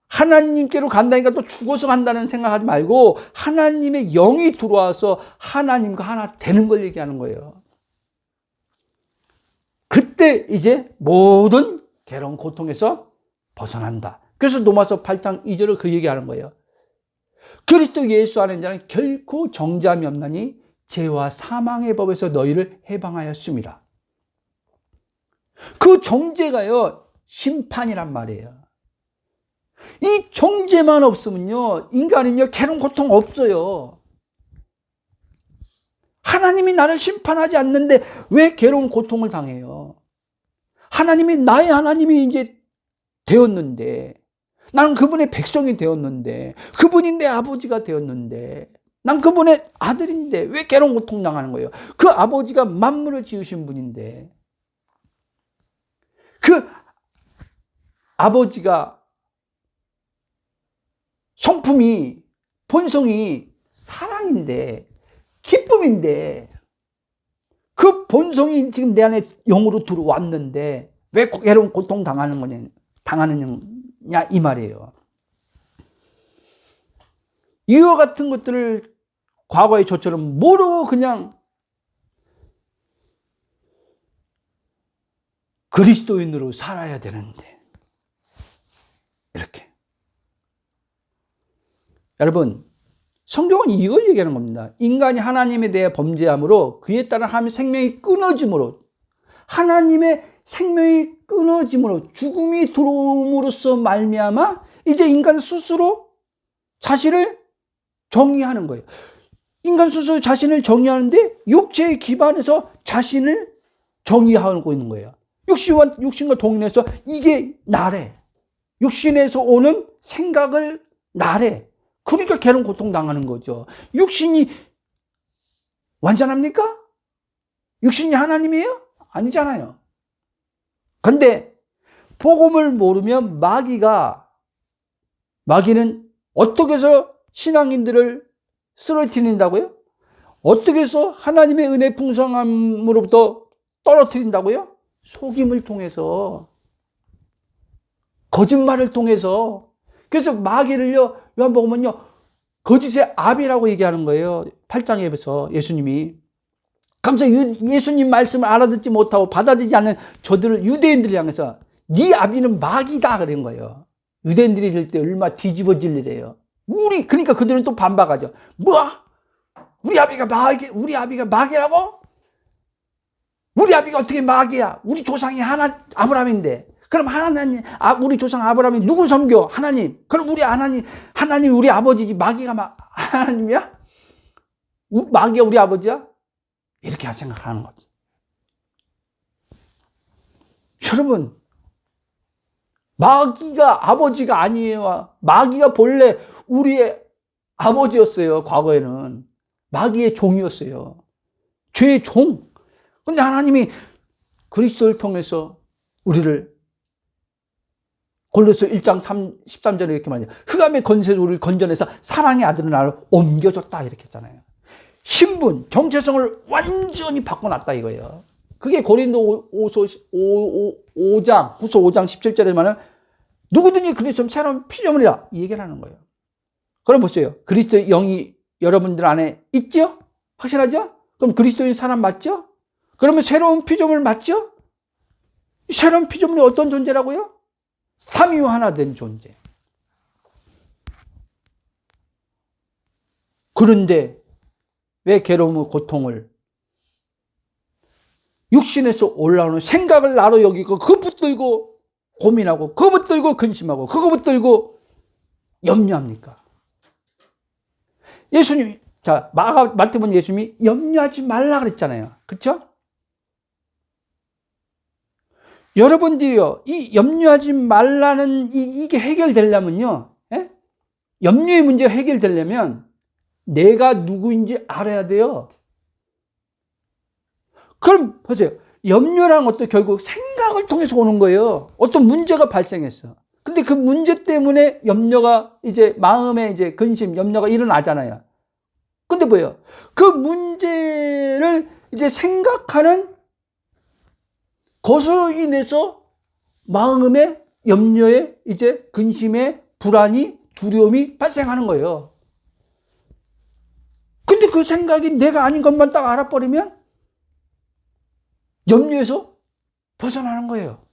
하나님께로 간다니까 또 죽어서 간다는 생각하지 말고 하나님의 영이 들어와서 하나님과 하나 되는 걸 얘기하는 거예요. 그때 이제 모든 괴로운 고통에서 벗어난다. 그래서 로마서 8장 2절을 그 얘기하는 거예요. 그리스도 예수 안에 있는 자는 결코 정죄함이 없나니 죄와 사망의 법에서 너희를 해방하였습니다. 그 정죄가요, 심판이란 말이에요. 이 정죄만 없으면요, 인간은요, 괴로운 고통 없어요. 하나님이 나를 심판하지 않는데 왜 괴로운 고통을 당해요? 하나님이 나의 하나님이 이제 되었는데, 나는 그분의 백성이 되었는데, 그분이 내 아버지가 되었는데, 난 그분의 아들인데 왜 괴로운 고통 당하는 거예요? 그 아버지가 만물을 지으신 분인데, 그 아버지가 성품이, 본성이 사랑인데, 기쁨인데, 그 본성이 지금 내 안에 영으로 들어왔는데 왜 괴로운 고통 당하느냐 이 말이에요. 이와 같은 것들을 과거의 저처럼 모르고 그냥 그리스도인으로 살아야 되는데, 이렇게. 여러분, 성경은 이걸 얘기하는 겁니다. 인간이 하나님에 대해 범죄함으로 그에 따른 하나님의 생명이 끊어짐으로, 하나님의 생명이 끊어짐으로, 죽음이 들어옴으로써 말미암아 이제 인간 스스로 자신을 정의하는 거예요. 인간 스스로 자신을 정의하는데 육체에 기반해서 자신을 정의하고 있는 거예요. 육신과 동일해서 이게 나래. 육신에서 오는 생각을 나래. 그러니까 괴로운 고통 당하는 거죠. 육신이 완전합니까? 육신이 하나님이에요? 아니잖아요. 근데 복음을 모르면 마귀는 어떻게 해서 신앙인들을 쓰러뜨린다고요? 어떻게 해서 하나님의 은혜 풍성함으로부터 떨어뜨린다고요? 속임을 통해서, 거짓말을 통해서. 그래서 마귀를요, 요한복음은요, 거짓의 아비라고 얘기하는 거예요. 8장에서 예수님이. 그러면서 예수님 말씀을 알아듣지 못하고 받아들이지 않는 저들을 유대인들을 향해서 네 아비는 마귀다 그런 거예요. 유대인들이 이럴 때 얼마나 뒤집어질 일이에요. 그러니까 그들은 또 반박하죠. 뭐? 우리 아비가 마귀라고? 우리 아비가 어떻게 마귀야? 우리 조상이 아브라함인데. 그럼 우리 조상 아브라함이 누구 섬겨? 하나님. 그럼 하나님 우리 아버지지. 마귀가 하나님이야? 마귀가 우리 아버지야? 이렇게 생각하는 거지. 여러분, 마귀가 아버지가 아니에요. 마귀가 본래 우리의 아버지였어요. 과거에는. 마귀의 종이었어요. 죄의 종. 근데 하나님이 그리스도를 통해서 우리를 골로새 1장 13절에 이렇게 말해요. 흑암의 권세로 우리를 건져내서 사랑의 아들을 나를 옮겨줬다 이렇게 했잖아요. 신분, 정체성을 완전히 바꿔놨다 이거예요. 그게 고린도 5장 17절에 말하면 누구든지 그리스도는 새로운 피조물이다 이 얘기를 하는 거예요. 그럼 보세요. 그리스도의 영이 여러분들 안에 있죠? 확실하죠? 그럼 그리스도인 사람 맞죠? 그러면 새로운 피조물 맞죠? 새로운 피조물이 어떤 존재라고요? 삼위로 하나 된 존재. 그런데 왜 괴로움과 고통을 육신에서 올라오는 생각을 나로 여기고 그거 붙들고 고민하고 그거 붙들고 근심하고 그거 붙들고 염려합니까? 예수님, 마태복음 예수님이 염려하지 말라 그랬잖아요. 그렇죠? 여러분들이요, 이 염려하지 말라는 이게 해결되려면요, 예? 염려의 문제가 해결되려면 내가 누구인지 알아야 돼요. 그럼 보세요. 염려라는 것도 결국 생각을 통해서 오는 거예요. 어떤 문제가 발생했어. 근데 그 문제 때문에 염려가 이제 마음에 이제 근심, 염려가 일어나잖아요. 근데 뭐예요? 그 문제를 이제 생각하는 것으로 인해서 마음의 염려에 이제 근심에 불안이, 두려움이 발생하는 거예요. 근데 그 생각이 내가 아닌 것만 딱 알아버리면 염려에서 벗어나는 거예요.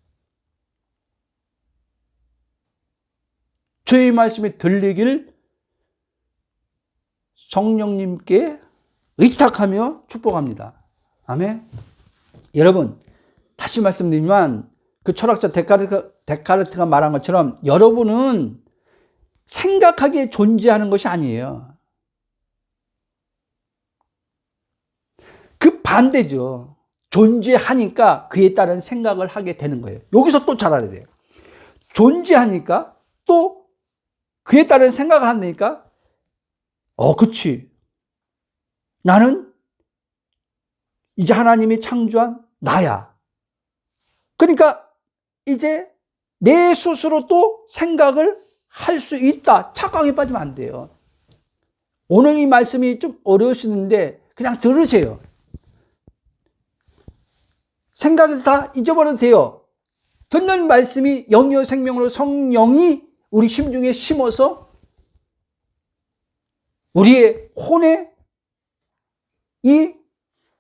주의 말씀이 들리길 성령님께 의탁하며 축복합니다. 아멘. 여러분, 다시 말씀드리지만 그 철학자 데카르트가 말한 것처럼 여러분은 생각하기에 존재하는 것이 아니에요. 그 반대죠. 존재하니까 그에 따른 생각을 하게 되는 거예요. 여기서 또 잘 알아야 돼요. 존재하니까 또 그에 따른 생각을 한다니까 그치. 나는 이제 하나님이 창조한 나야. 그러니까 이제 내 스스로 또 생각을 할 수 있다. 착각에 빠지면 안 돼요. 오늘 이 말씀이 좀 어려우시는데 그냥 들으세요. 생각에서 다 잊어버려도 돼요. 듣는 말씀이 영이요 생명으로 성령이 우리 심중에 심어서 우리의 혼에 이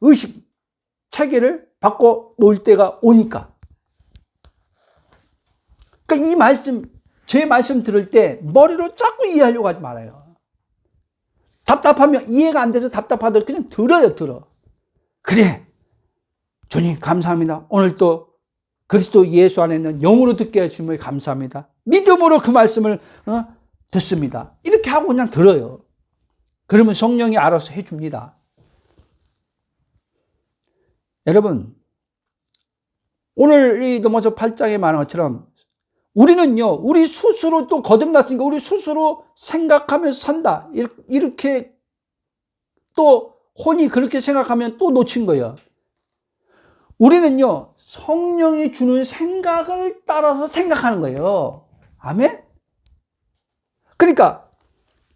의식 체계를 바꿔 놓을 때가 오니까. 그러니까 이 말씀, 제 말씀 들을 때 머리로 자꾸 이해하려고 하지 말아요. 답답하면 이해가 안 돼서 답답하더라도 그냥 들어. 그래. 주님 감사합니다. 오늘 또 그리스도 예수 안에 있는 영으로 듣게 해주시면 감사합니다. 믿음으로 그 말씀을 듣습니다. 이렇게 하고 그냥 들어요. 그러면 성령이 알아서 해줍니다. 여러분, 오늘 이 넘어서 8장에 말한 것처럼 우리는요, 우리 스스로 또 거듭났으니까 우리 스스로 생각하면서 산다. 이렇게 또 혼이 그렇게 생각하면 또 놓친 거예요. 우리는요, 성령이 주는 생각을 따라서 생각하는 거예요. 아멘? 그러니까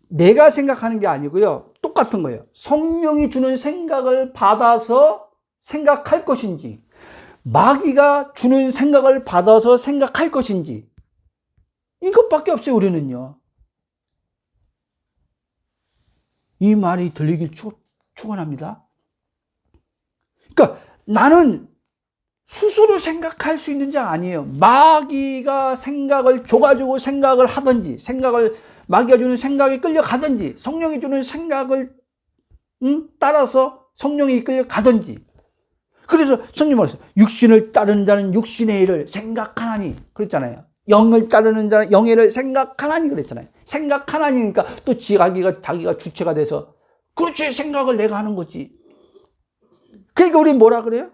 내가 생각하는 게 아니고요, 똑같은 거예요. 성령이 주는 생각을 받아서 생각할 것인지, 마귀가 주는 생각을 받아서 생각할 것인지, 이것밖에 없어요, 우리는요. 이 말이 들리길 축원합니다. 그러니까 나는 스스로 생각할 수 있는 자 아니에요. 마귀가 생각을 줘가지고 생각을 하든지, 마귀가 주는 생각에 끌려가든지, 성령이 주는 생각을 따라서 성령이 이끌려 가든지. 그래서 성령 말했어요. 육신을 따르는 자는 육신의 일을 생각하나니 그랬잖아요. 영을 따르는 자는 영의 일을 생각하나니 그랬잖아요. 생각하나니니까 또 자기가 주체가 돼서 그렇지 생각을 내가 하는 거지. 그러니까 우리 뭐라 그래요?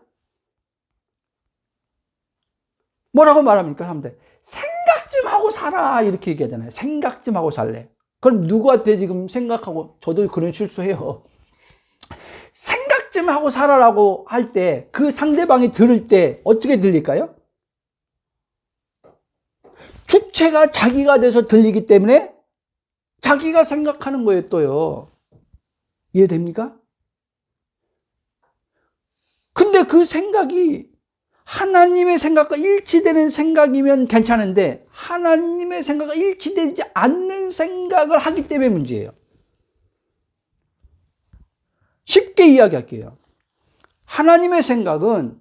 뭐라고 말합니까? 사람들 생각 좀 하고 살아 이렇게 얘기하잖아요. 생각 좀 하고 살래. 그럼 누구한테 지금 생각하고, 저도 그런 실수해요. 생각 좀 하고 살아라고 할 때 그 상대방이 들을 때 어떻게 들릴까요? 주체가 자기가 돼서 들리기 때문에 자기가 생각하는 거예요. 또요. 이해됩니까? 근데 그 생각이 하나님의 생각과 일치되는 생각이면 괜찮은데 하나님의 생각과 일치되지 않는 생각을 하기 때문에 문제예요. 쉽게 이야기할게요. 하나님의 생각은,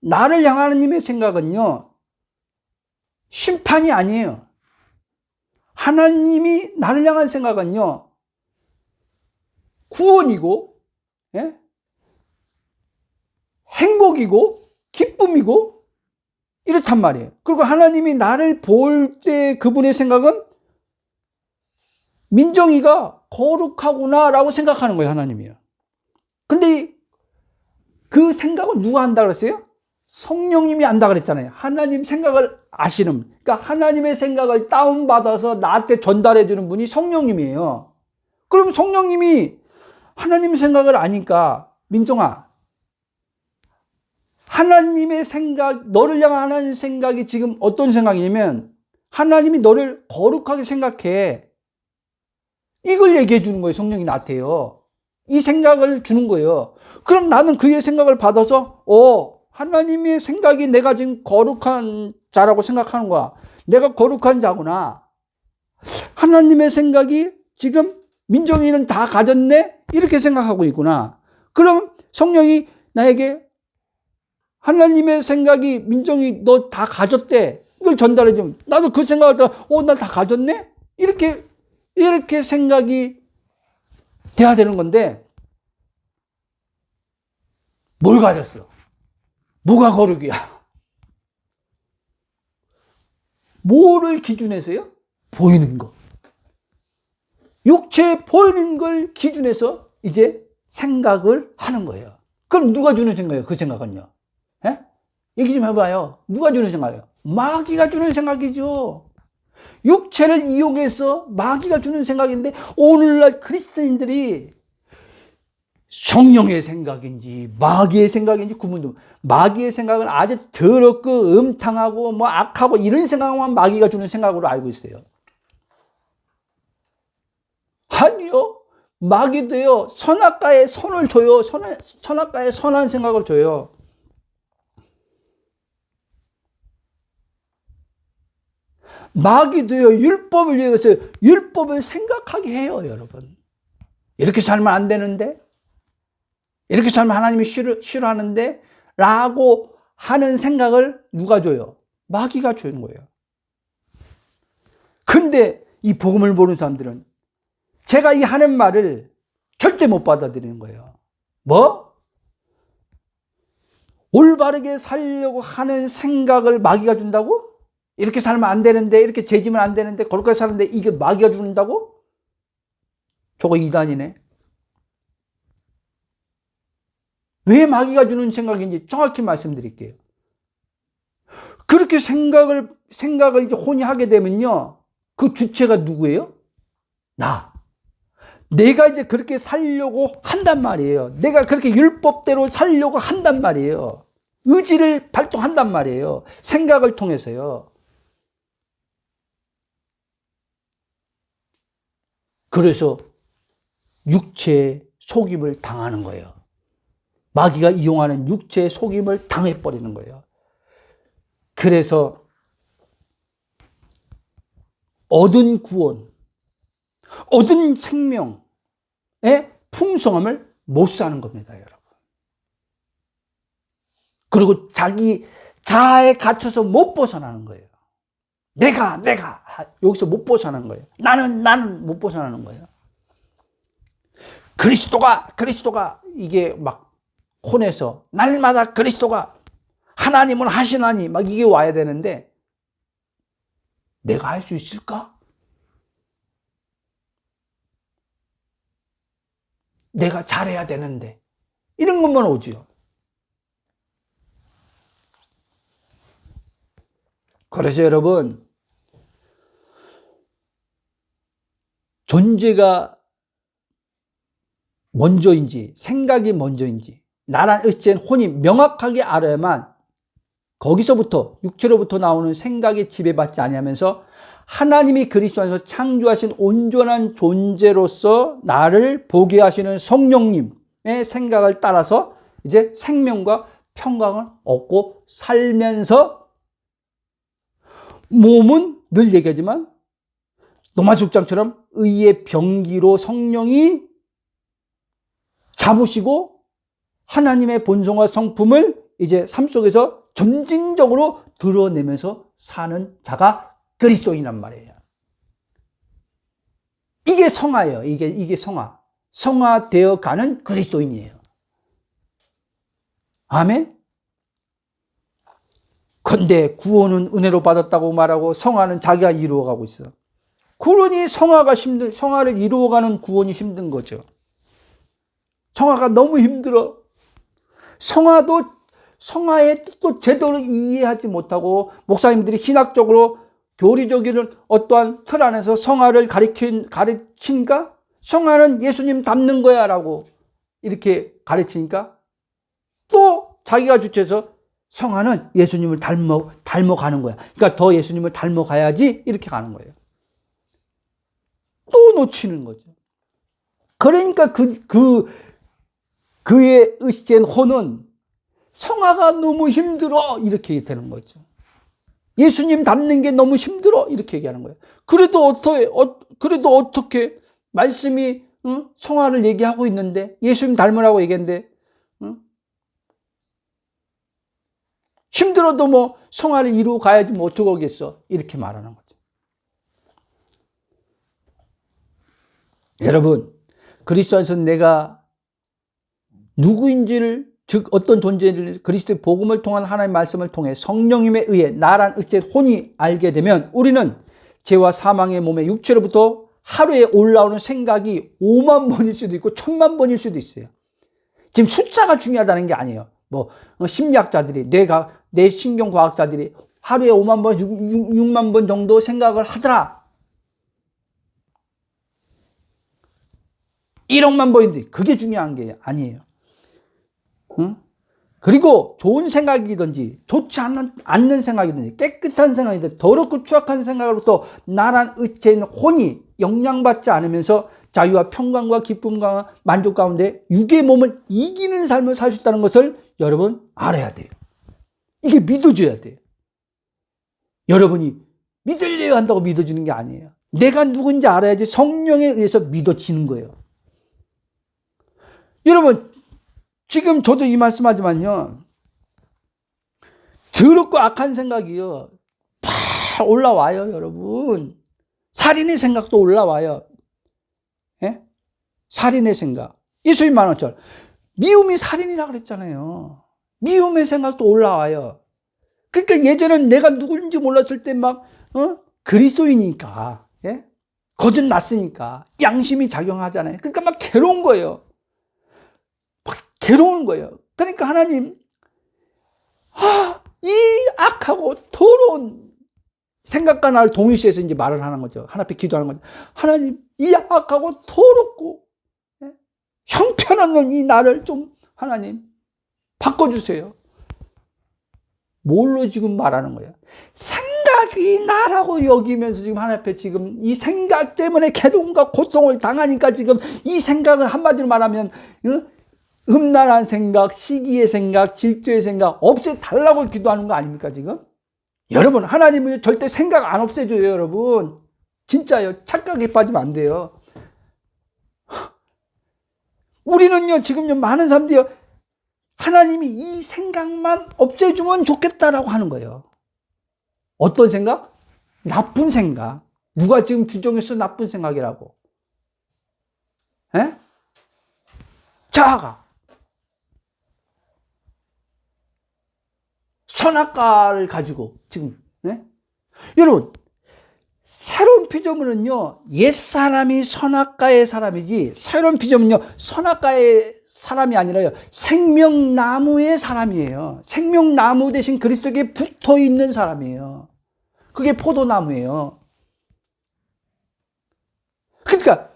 나를 향한 하나님의 생각은요, 심판이 아니에요. 하나님이 나를 향한 생각은요, 구원이고, 예? 행복이고, 기쁨이고, 이렇단 말이에요. 그리고 하나님이 나를 볼 때 그분의 생각은 민정이가 거룩하구나라고 생각하는 거예요, 하나님이요. 근데 그 생각을 누가 한다 그랬어요? 성령님이 안다 그랬잖아요. 하나님 생각을 아시는, 그러니까 하나님의 생각을 다운받아서 나한테 전달해 주는 분이 성령님이에요. 그럼 성령님이 하나님의 생각을 아니까, 민정아, 하나님의 생각, 너를 향한 하나님의 생각이 지금 어떤 생각이냐면 하나님이 너를 거룩하게 생각해. 이걸 얘기해 주는 거예요. 성령이 나한테요. 이 생각을 주는 거예요. 그럼 나는 그의 생각을 받아서 하나님의 생각이 내가 지금 거룩한 자라고 생각하는 거야. 내가 거룩한 자구나. 하나님의 생각이 지금 민정이는 다 가졌네? 이렇게 생각하고 있구나. 그럼 성령이 나에게 하나님의 생각이 민정이 너 다 가졌대. 이걸 전달해 주면 나도 그 생각을 나 다 가졌네? 이렇게 생각이 돼야 되는 건데, 뭘 가졌어? 뭐가 거룩이야? 뭐를 기준해서요? 보이는 거. 육체에 보이는 걸 기준해서 이제 생각을 하는 거예요. 그럼 누가 주는 생각이에요? 그 생각은요? 예? 얘기 좀 해봐요. 누가 주는 생각이에요? 마귀가 주는 생각이죠. 육체를 이용해서 마귀가 주는 생각인데, 오늘날 그리스도인들이 성령의 생각인지 마귀의 생각인지 구분도, 마귀의 생각은 아주 더럽고 음탕하고 뭐 악하고 이런 생각만 마귀가 주는 생각으로 알고 있어요. 아니요. 마귀도요, 선악과에 선을 줘요. 선악과에 선한 생각을 줘요. 마귀도요, 율법을 위해서 율법을 생각하게 해요, 여러분. 이렇게 살면 안 되는데, 이렇게 살면 하나님이 싫어하는데, 라고 하는 생각을 누가 줘요? 마귀가 주는 거예요. 근데 이 복음을 모르는 사람들은 제가 이 하는 말을 절대 못 받아들이는 거예요. 뭐? 올바르게 살려고 하는 생각을 마귀가 준다고? 이렇게 살면 안 되는데, 이렇게 죄지면 안 되는데, 거룩하게 사는데 이게 마귀가 준다고? 저거 이단이네. 왜 마귀가 주는 생각인지 정확히 말씀드릴게요. 그렇게 생각을 이제 혼이 하게 되면요, 그 주체가 누구예요? 내가 이제 그렇게 살려고 한단 말이에요. 내가 그렇게 율법대로 살려고 한단 말이에요. 의지를 발동한단 말이에요. 생각을 통해서요. 그래서 육체의 속임을 당하는 거예요. 마귀가 이용하는 육체의 속임을 당해버리는 거예요. 그래서 얻은 구원, 얻은 생명의 풍성함을 못 사는 겁니다, 여러분. 그리고 자기 자아에 갇혀서 못 벗어나는 거예요. 내가 여기서 못 벗어나는 거예요. 나는 못 벗어나는 거예요. 그리스도가 이게 막 혼에서 날마다 그리스도가 하나님은 하시나니 막 이게 와야 되는데 내가 할 수 있을까? 내가 잘해야 되는데 이런 것만 오지요. 그래서 여러분, 존재가 먼저인지 생각이 먼저인지 나란 의지엔 혼이 명확하게 알아야만 거기서부터 육체로부터 나오는 생각에 지배받지 아니하면서 하나님이 그리스도 안에서 창조하신 온전한 존재로서 나를 보게 하시는 성령님의 생각을 따라서 이제 생명과 평강을 얻고 살면서 몸은 늘 얘기하지만 노마 죽장처럼 의의 병기로 성령이 잡으시고 하나님의 본성과 성품을 이제 삶 속에서 점진적으로 드러내면서 사는 자가 그리스도인이란 말이에요. 이게 성화예요. 이게 성화. 성화되어 가는 그리스도인이에요. 아멘? 근데 구원은 은혜로 받았다고 말하고 성화는 자기가 이루어가고 있어요. 그러니 성화를 이루어가는 구원이 힘든 거죠. 성화가 너무 힘들어. 성화의 뜻도 제대로 이해하지 못하고 목사님들이 신학적으로 교리적인 어떠한 틀 안에서 성화를 가르치니까 성화는 예수님 닮는 거야 라고 이렇게 가르치니까 또 자기가 주체해서 성화는 예수님을 닮아가는 거야. 그러니까 더 예수님을 닮아가야지 이렇게 가는 거예요. 또 놓치는 거죠. 그러니까 그의 의지엔 혼은 성화가 너무 힘들어 이렇게 되는 거죠. 예수님 닮는 게 너무 힘들어 이렇게 얘기하는 거예요. 그래도 어떻게 말씀이 성화를 얘기하고 있는데 예수님 닮으라고 얘기했는데 힘들어도 뭐 성화를 이루어 가야지 뭐 어쩌겠어 이렇게 말하는 거죠. 여러분, 그리스도 안에서 내가 누구인지를, 즉 어떤 존재를 그리스도의 복음을 통한 하나님의 말씀을 통해 성령님에 의해 나란 의지의 혼이 알게 되면 우리는 죄와 사망의 몸의 육체로부터 하루에 올라오는 생각이 5만 번일 수도 있고 1000만 번일 수도 있어요. 지금 숫자가 중요하다는 게 아니에요. 뭐 심리학자들이 뇌 신경과학자들이 하루에 5만 번, 6만 번 정도 생각을 하더라. 1억만 번인데 그게 중요한 게 아니에요. 응? 그리고 좋은 생각이든지 좋지 않는 생각이든지 깨끗한 생각이든지 더럽고 추악한 생각으로부터 나란 의체인 혼이 영향받지 않으면서 자유와 평강과 기쁨과 만족 가운데 육의 몸을 이기는 삶을 살 수 있다는 것을 여러분 알아야 돼요. 이게 믿어져야 돼요. 여러분이 믿으려야 한다고 믿어지는 게 아니에요. 내가 누군지 알아야지 성령에 의해서 믿어지는 거예요. 여러분, 지금 저도 이 말씀하지만요, 더럽고 악한 생각이요, 팍 올라와요, 여러분. 살인의 생각도 올라와요. 예? 살인의 생각. 예수님 말한 것처럼 미움이 살인이라고 그랬잖아요. 미움의 생각도 올라와요. 그러니까 예전엔 내가 누군지 몰랐을 때 막 그리스도이니까, 예? 거듭났으니까 양심이 작용하잖아요. 그러니까 막 괴로운 거예요. 괴로운 거예요. 그러니까 하나님, 이 악하고 더러운 생각과 나를 동일시해서 이제 말을 하는 거죠. 하나님 앞에 기도하는 거죠. 하나님, 이 악하고 더럽고 형편없는 이 나를 좀 하나님 바꿔주세요. 뭘로 지금 말하는 거예요? 생각이 나라고 여기면서 지금 하나님 앞에 지금 이 생각 때문에 괴로움과 고통을 당하니까 지금 이 생각을 한마디로 말하면 음란한 생각, 시기의 생각, 질투의 생각 없애달라고 기도하는 거 아닙니까 지금? 여러분, 하나님은 절대 생각 안 없애줘요. 여러분 진짜요. 착각에 빠지면 안 돼요. 우리는요 지금요 많은 사람들이 하나님이 이 생각만 없애주면 좋겠다라고 하는 거예요. 어떤 생각? 나쁜 생각. 누가 지금 규정했어? 나쁜 생각이라고. 에? 자아가. 선악과를 가지고 지금. 네? 여러분, 새로운 피조물은요, 옛사람이 선악과의 사람이지, 새로운 피조물은요, 선악과의 사람이 아니라요, 생명나무의 사람이에요. 생명나무 대신 그리스도에게 붙어 있는 사람이에요. 그게 포도나무예요. 그러니까,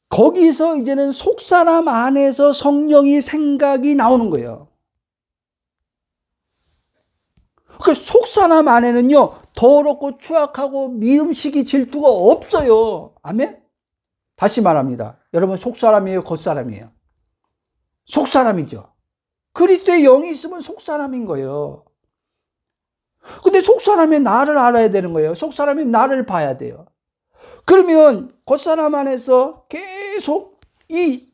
거기서 이제는 속사람 안에서 성령이 생각이 나오는 거예요. 그 속사람 안에는요, 더럽고 추악하고 미음식이 질투가 없어요. 아멘? 다시 말합니다. 여러분, 속사람이에요? 겉사람이에요? 속사람이죠. 그리스도의 영이 있으면 속사람인 거예요. 근데 속사람이 나를 알아야 되는 거예요. 속사람이 나를 봐야 돼요. 그러면 겉사람 안에서 계속 이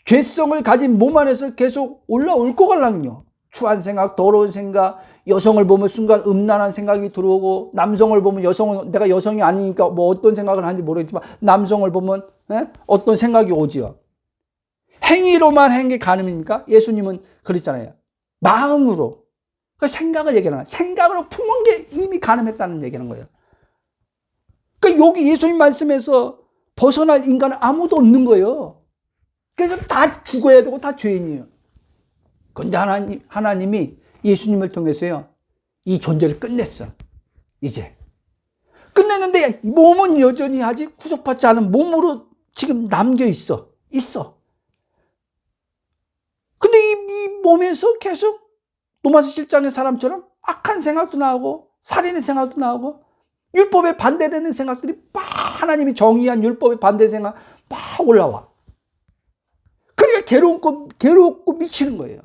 죄성을 가진 몸 안에서 계속 올라올 거갈랑요. 추한 생각, 더러운 생각, 여성을 보면 순간 음란한 생각이 들어오고, 남성을 보면 여성은, 내가 여성이 아니니까 뭐 어떤 생각을 하는지 모르겠지만, 남성을 보면 어떤 생각이 오지요. 행위로만 한 게 가능입니까? 예수님은 그랬잖아요. 마음으로. 그 생각을 얘기하는 거예요. 생각으로 품은 게 이미 가능했다는 얘기하는 거예요. 그러니까 여기 예수님 말씀에서 벗어날 인간은 아무도 없는 거예요. 그래서 다 죽어야 되고 다 죄인이에요. 그런데 하나님이 예수님을 통해서요, 이 존재를 끝냈어. 이제. 끝냈는데 몸은 여전히 아직 구속받지 않은 몸으로 지금 남겨 있어. 근데 이 몸에서 계속 로마서 7장의 사람처럼 악한 생각도 나오고, 살인의 생각도 나오고, 율법에 반대되는 생각들이 막 하나님이 정의한 율법에 반대 생각 막 올라와. 그러니까 괴롭고 미치는 거예요.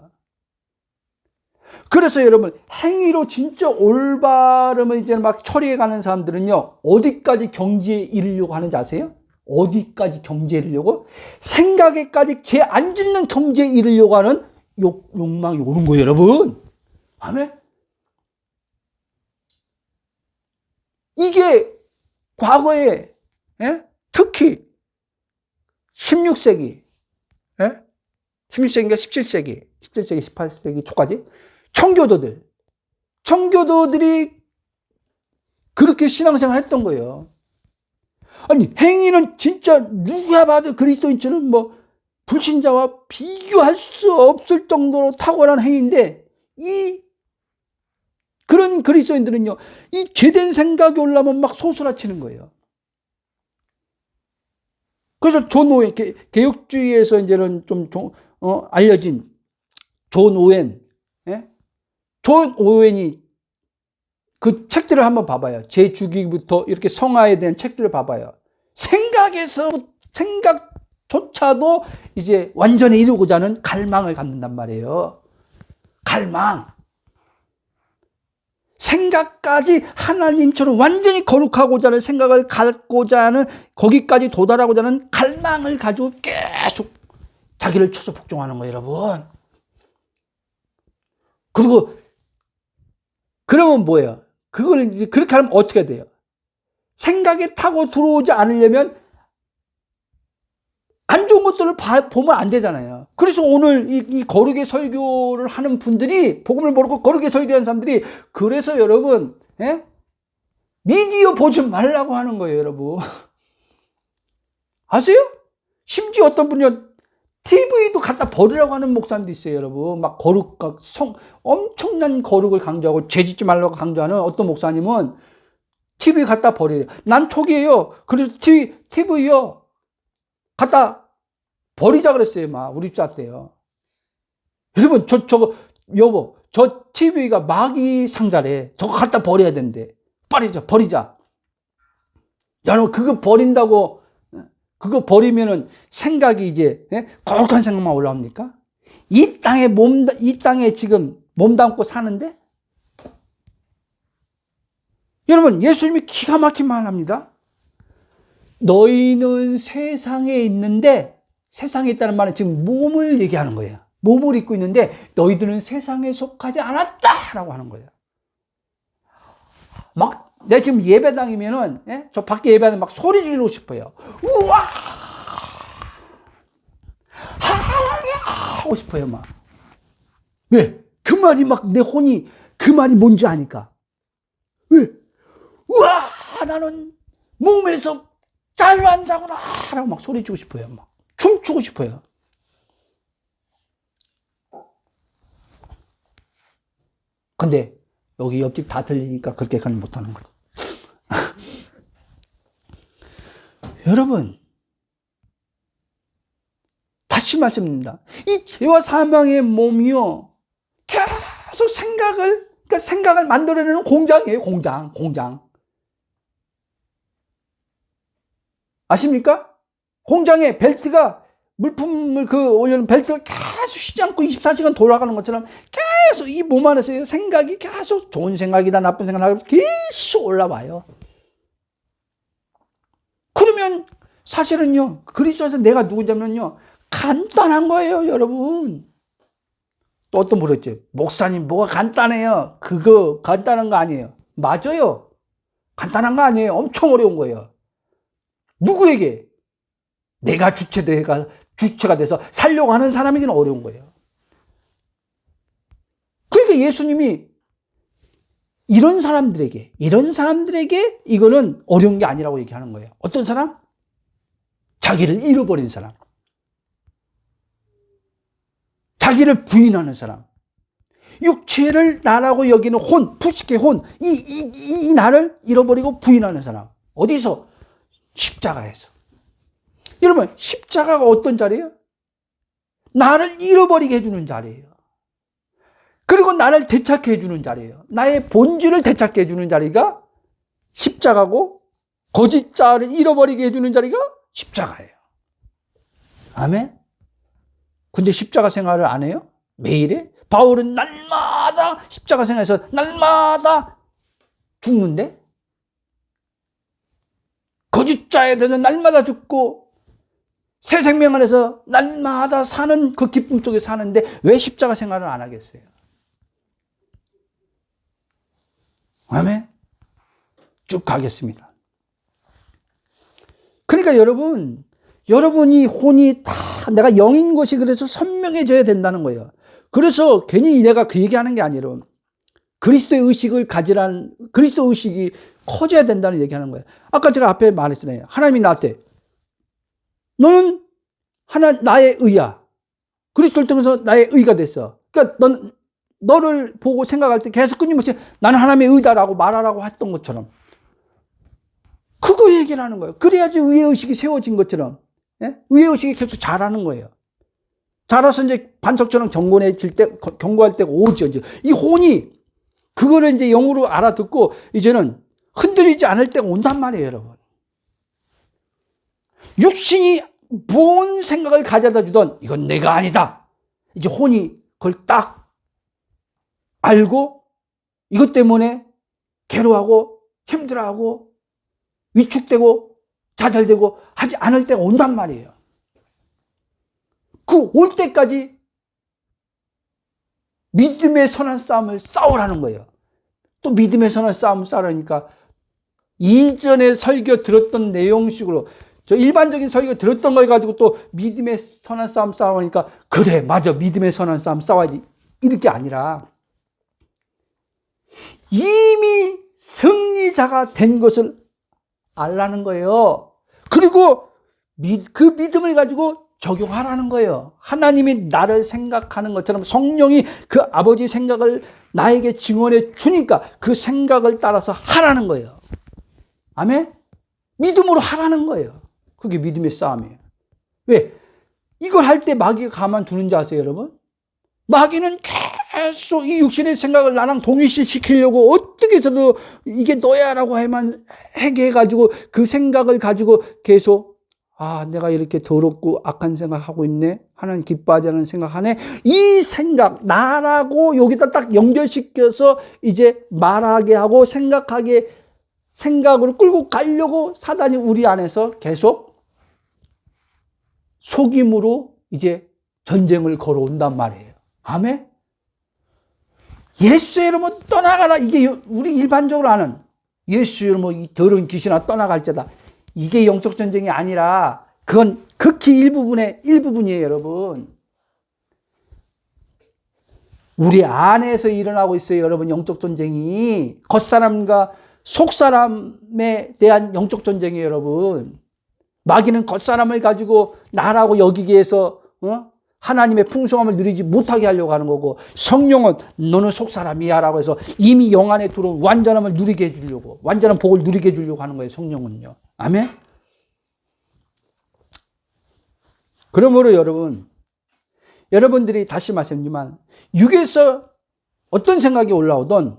그래서 여러분, 행위로 진짜 올바름을 이제 막 처리해가는 사람들은요, 어디까지 경지에 이르려고 하는지 아세요? 어디까지 경지에 이르려고? 생각에까지 죄 안 짓는 경지에 이르려고 하는 욕망이 오는 거예요, 여러분. 아멘? 이게 과거에, 특히 16세기, 16세기인가 17세기, 18세기 초까지 청교도들이 그렇게 신앙생활 했던 거예요. 아니, 행위는 진짜 누가 봐도 그리스도인처럼 뭐 불신자와 비교할 수 없을 정도로 탁월한 행위인데, 그런 그리스도인들은요, 이 죄된 생각이 올라오면 막 소스라치는 거예요. 그래서 존 오웬, 개혁주의에서 이제는 좀 알려진 존 오웬, 존 오웬이 그 책들을 한번 봐봐요. 재주기부터 이렇게 성화에 대한 책들을 봐봐요. 생각조차도 이제 완전히 이루고자 하는 갈망을 갖는단 말이에요. 갈망. 생각까지 하나님처럼 완전히 거룩하고자 하는 생각을 갖고자 하는, 거기까지 도달하고자 하는 갈망을 가지고 계속 자기를 쳐서 복종하는 거예요, 여러분. 그리고 그러면 뭐예요? 그걸 이제 그렇게 하면 어떻게 돼요? 생각에 타고 들어오지 않으려면 안 좋은 것들을 보면 안 되잖아요. 그래서 오늘 이 거룩의 설교를 하는 분들이, 복음을 모르고 거룩의 설교하는 사람들이, 그래서 여러분, 미디어 보지 말라고 하는 거예요, 여러분. 아세요? 심지어 어떤 분은 TV도 갖다 버리라고 하는 목사님도 있어요, 여러분. 막 엄청난 거룩을 강조하고 죄 짓지 말라고 강조하는 어떤 목사님은 TV 갖다 버리래요. 난 초기에요. 그래서 TV요. 갖다 버리자 그랬어요, 막. 우리 집사 때요. 여러분, 여보, 저 TV가 마귀 상자래. 저거 갖다 버려야 된대. 버리자. 야, 너 그거 버린다고, 그거 버리면은 생각이 이제, 거룩한 생각만 올라옵니까? 이 땅에 지금 몸 담고 사는데? 여러분, 예수님이 기가 막힌 말 합니다. 너희는 세상에 있는데, 세상에 있다는 말은 지금 몸을 얘기하는 거예요. 몸을 입고 있는데 너희들은 세상에 속하지 않았다라고 하는 거예요. 막 내가 지금 예배당이면은 예? 저 밖에 예배당에 막 소리 지르고 싶어요. 우와! 할렐루야! 하고 싶어요, 막. 왜? 그 말이 막 내 혼이 그 말이 뭔지 아니까. 왜? 우와! 나는 몸에서 자유한자구나! 라고 막 소리 지르고 싶어요. 막 춤추고 싶어요. 근데 여기 옆집 다 들리니까 그렇게까지 못하는 거예요. 여러분, 다시 말씀드립니다. 이 죄와 사망의 몸이요, 계속 그러니까 생각을 만들어내는 공장이에요, 공장. 아십니까? 공장에 벨트가, 물품을 올려놓은 벨트가 계속 쉬지 않고 24시간 돌아가는 것처럼 계속 이 몸 안에서 생각이 계속 좋은 생각이다, 나쁜 생각이다, 계속 올라와요. 그러면 사실은요, 그리스도에서 내가 누구냐면요, 간단한 거예요, 여러분. 또 어떤 분 그랬죠. 목사님, 뭐가 간단해요? 그거 간단한 거 아니에요. 맞아요. 간단한 거 아니에요. 엄청 어려운 거예요. 누구에게? 내가 주체가 돼서 살려고 하는 사람에게는 어려운 거예요. 그러니까 예수님이 이런 사람들에게 이거는 어려운 게 아니라고 얘기하는 거예요. 어떤 사람? 자기를 잃어버린 사람. 자기를 부인하는 사람. 육체를 나라고 여기는 혼, 푸시케 혼. 이 나를 잃어버리고 부인하는 사람. 어디서? 십자가에서. 여러분, 십자가가 어떤 자리예요? 나를 잃어버리게 해주는 자리예요. 그리고 나를 되찾게 해주는 자리예요. 나의 본질을 되찾게 해주는 자리가 십자가고, 거짓자를 잃어버리게 해주는 자리가 십자가예요. 아멘? 근데 십자가 생활을 안 해요? 매일 해? 바울은 날마다 십자가 생활에서 날마다 죽는데? 거짓자에 대해서 날마다 죽고 새 생명 안에서 날마다 사는 그 기쁨 속에 사는데 왜 십자가 생활을 안 하겠어요? 아멘? 쭉 가겠습니다. 그러니까 여러분이 혼이 다 내가 영인 것이 그래서 선명해져야 된다는 거예요. 그래서 괜히 내가 그 얘기하는 게 아니라 그리스도의 의식을 가지란, 그리스도 의식이 커져야 된다는 얘기하는 거예요. 아까 제가 앞에 말했잖아요. 하나님이 나한테 너는 나의 의야. 그리스도를 통해서 나의 의가 됐어. 그러니까 너를 보고 생각할 때 계속 끊임없이 나는 하나님의 의다라고 말하라고 했던 것처럼 그거 얘기를 하는 거예요. 그래야지 의의식이 세워진 것처럼, 예? 의의식이 계속 자라는 거예요. 자라서 이제 반석처럼 경고할 때가 오죠. 이제 이 혼이 그거를 이제 영으로 알아듣고 이제는 흔들리지 않을 때가 온단 말이에요, 여러분. 육신이 뭔 생각을 가져다 주던 이건 내가 아니다. 이제 혼이 그걸 딱 알고 이것 때문에 괴로워하고 힘들어하고 위축되고 좌절되고 하지 않을 때가 온단 말이에요. 그 올 때까지 믿음의 선한 싸움을 싸우라는 거예요. 또 믿음의 선한 싸움을 싸우라니까 이전에 설교 들었던 내용식으로 저 일반적인 설교 들었던 걸 가지고 또 믿음의 선한 싸움 싸우니까 그래 맞아 믿음의 선한 싸움 싸워야지 이렇게 아니라 이미 승리자가 된 것을 알라는 거예요. 그리고 그 믿음을 가지고 적용하라는 거예요. 하나님이 나를 생각하는 것처럼 성령이 그 아버지 생각을 나에게 증언해 주니까 그 생각을 따라서 하라는 거예요. 아멘? 믿음으로 하라는 거예요. 그게 믿음의 싸움이에요. 왜? 이걸 할 때 마귀가 가만두는 줄 아세요, 여러분? 마귀는 계속 이 육신의 생각을 나랑 동일시키려고 어떻게 해서도 이게 너야라고 하게 해가지고 그 생각을 가지고 계속 내가 이렇게 더럽고 악한 생각하고 있네. 하나님 기뻐하지 않는 생각하네. 이 생각, 나라고 여기다 딱 연결시켜서 이제 말하게 하고 생각으로 끌고 가려고 사단이 우리 안에서 계속 속임으로 이제 전쟁을 걸어온단 말이에요. 아멘? 예수의 이름으로 떠나가라. 이게 우리 일반적으로 아는 예수의 이름으로 이 더러운 귀신아 떠나갈지다. 이게 영적 전쟁이 아니라 그건 극히 일부분이에요, 여러분. 우리 안에서 일어나고 있어요, 여러분. 영적 전쟁이 겉사람과 속사람에 대한 영적 전쟁이에요, 여러분. 마귀는 겉사람을 가지고 나라고 여기기 위해서 하나님의 풍성함을 누리지 못하게 하려고 하는 거고, 성령은 너는 속사람이야 라고 해서 이미 영 안에 들어온 완전함을 누리게 해주려고, 완전한 복을 누리게 해주려고 하는 거예요, 성령은요. 아멘? 그러므로 여러분들이 다시 말씀드리지만 육에서 어떤 생각이 올라오든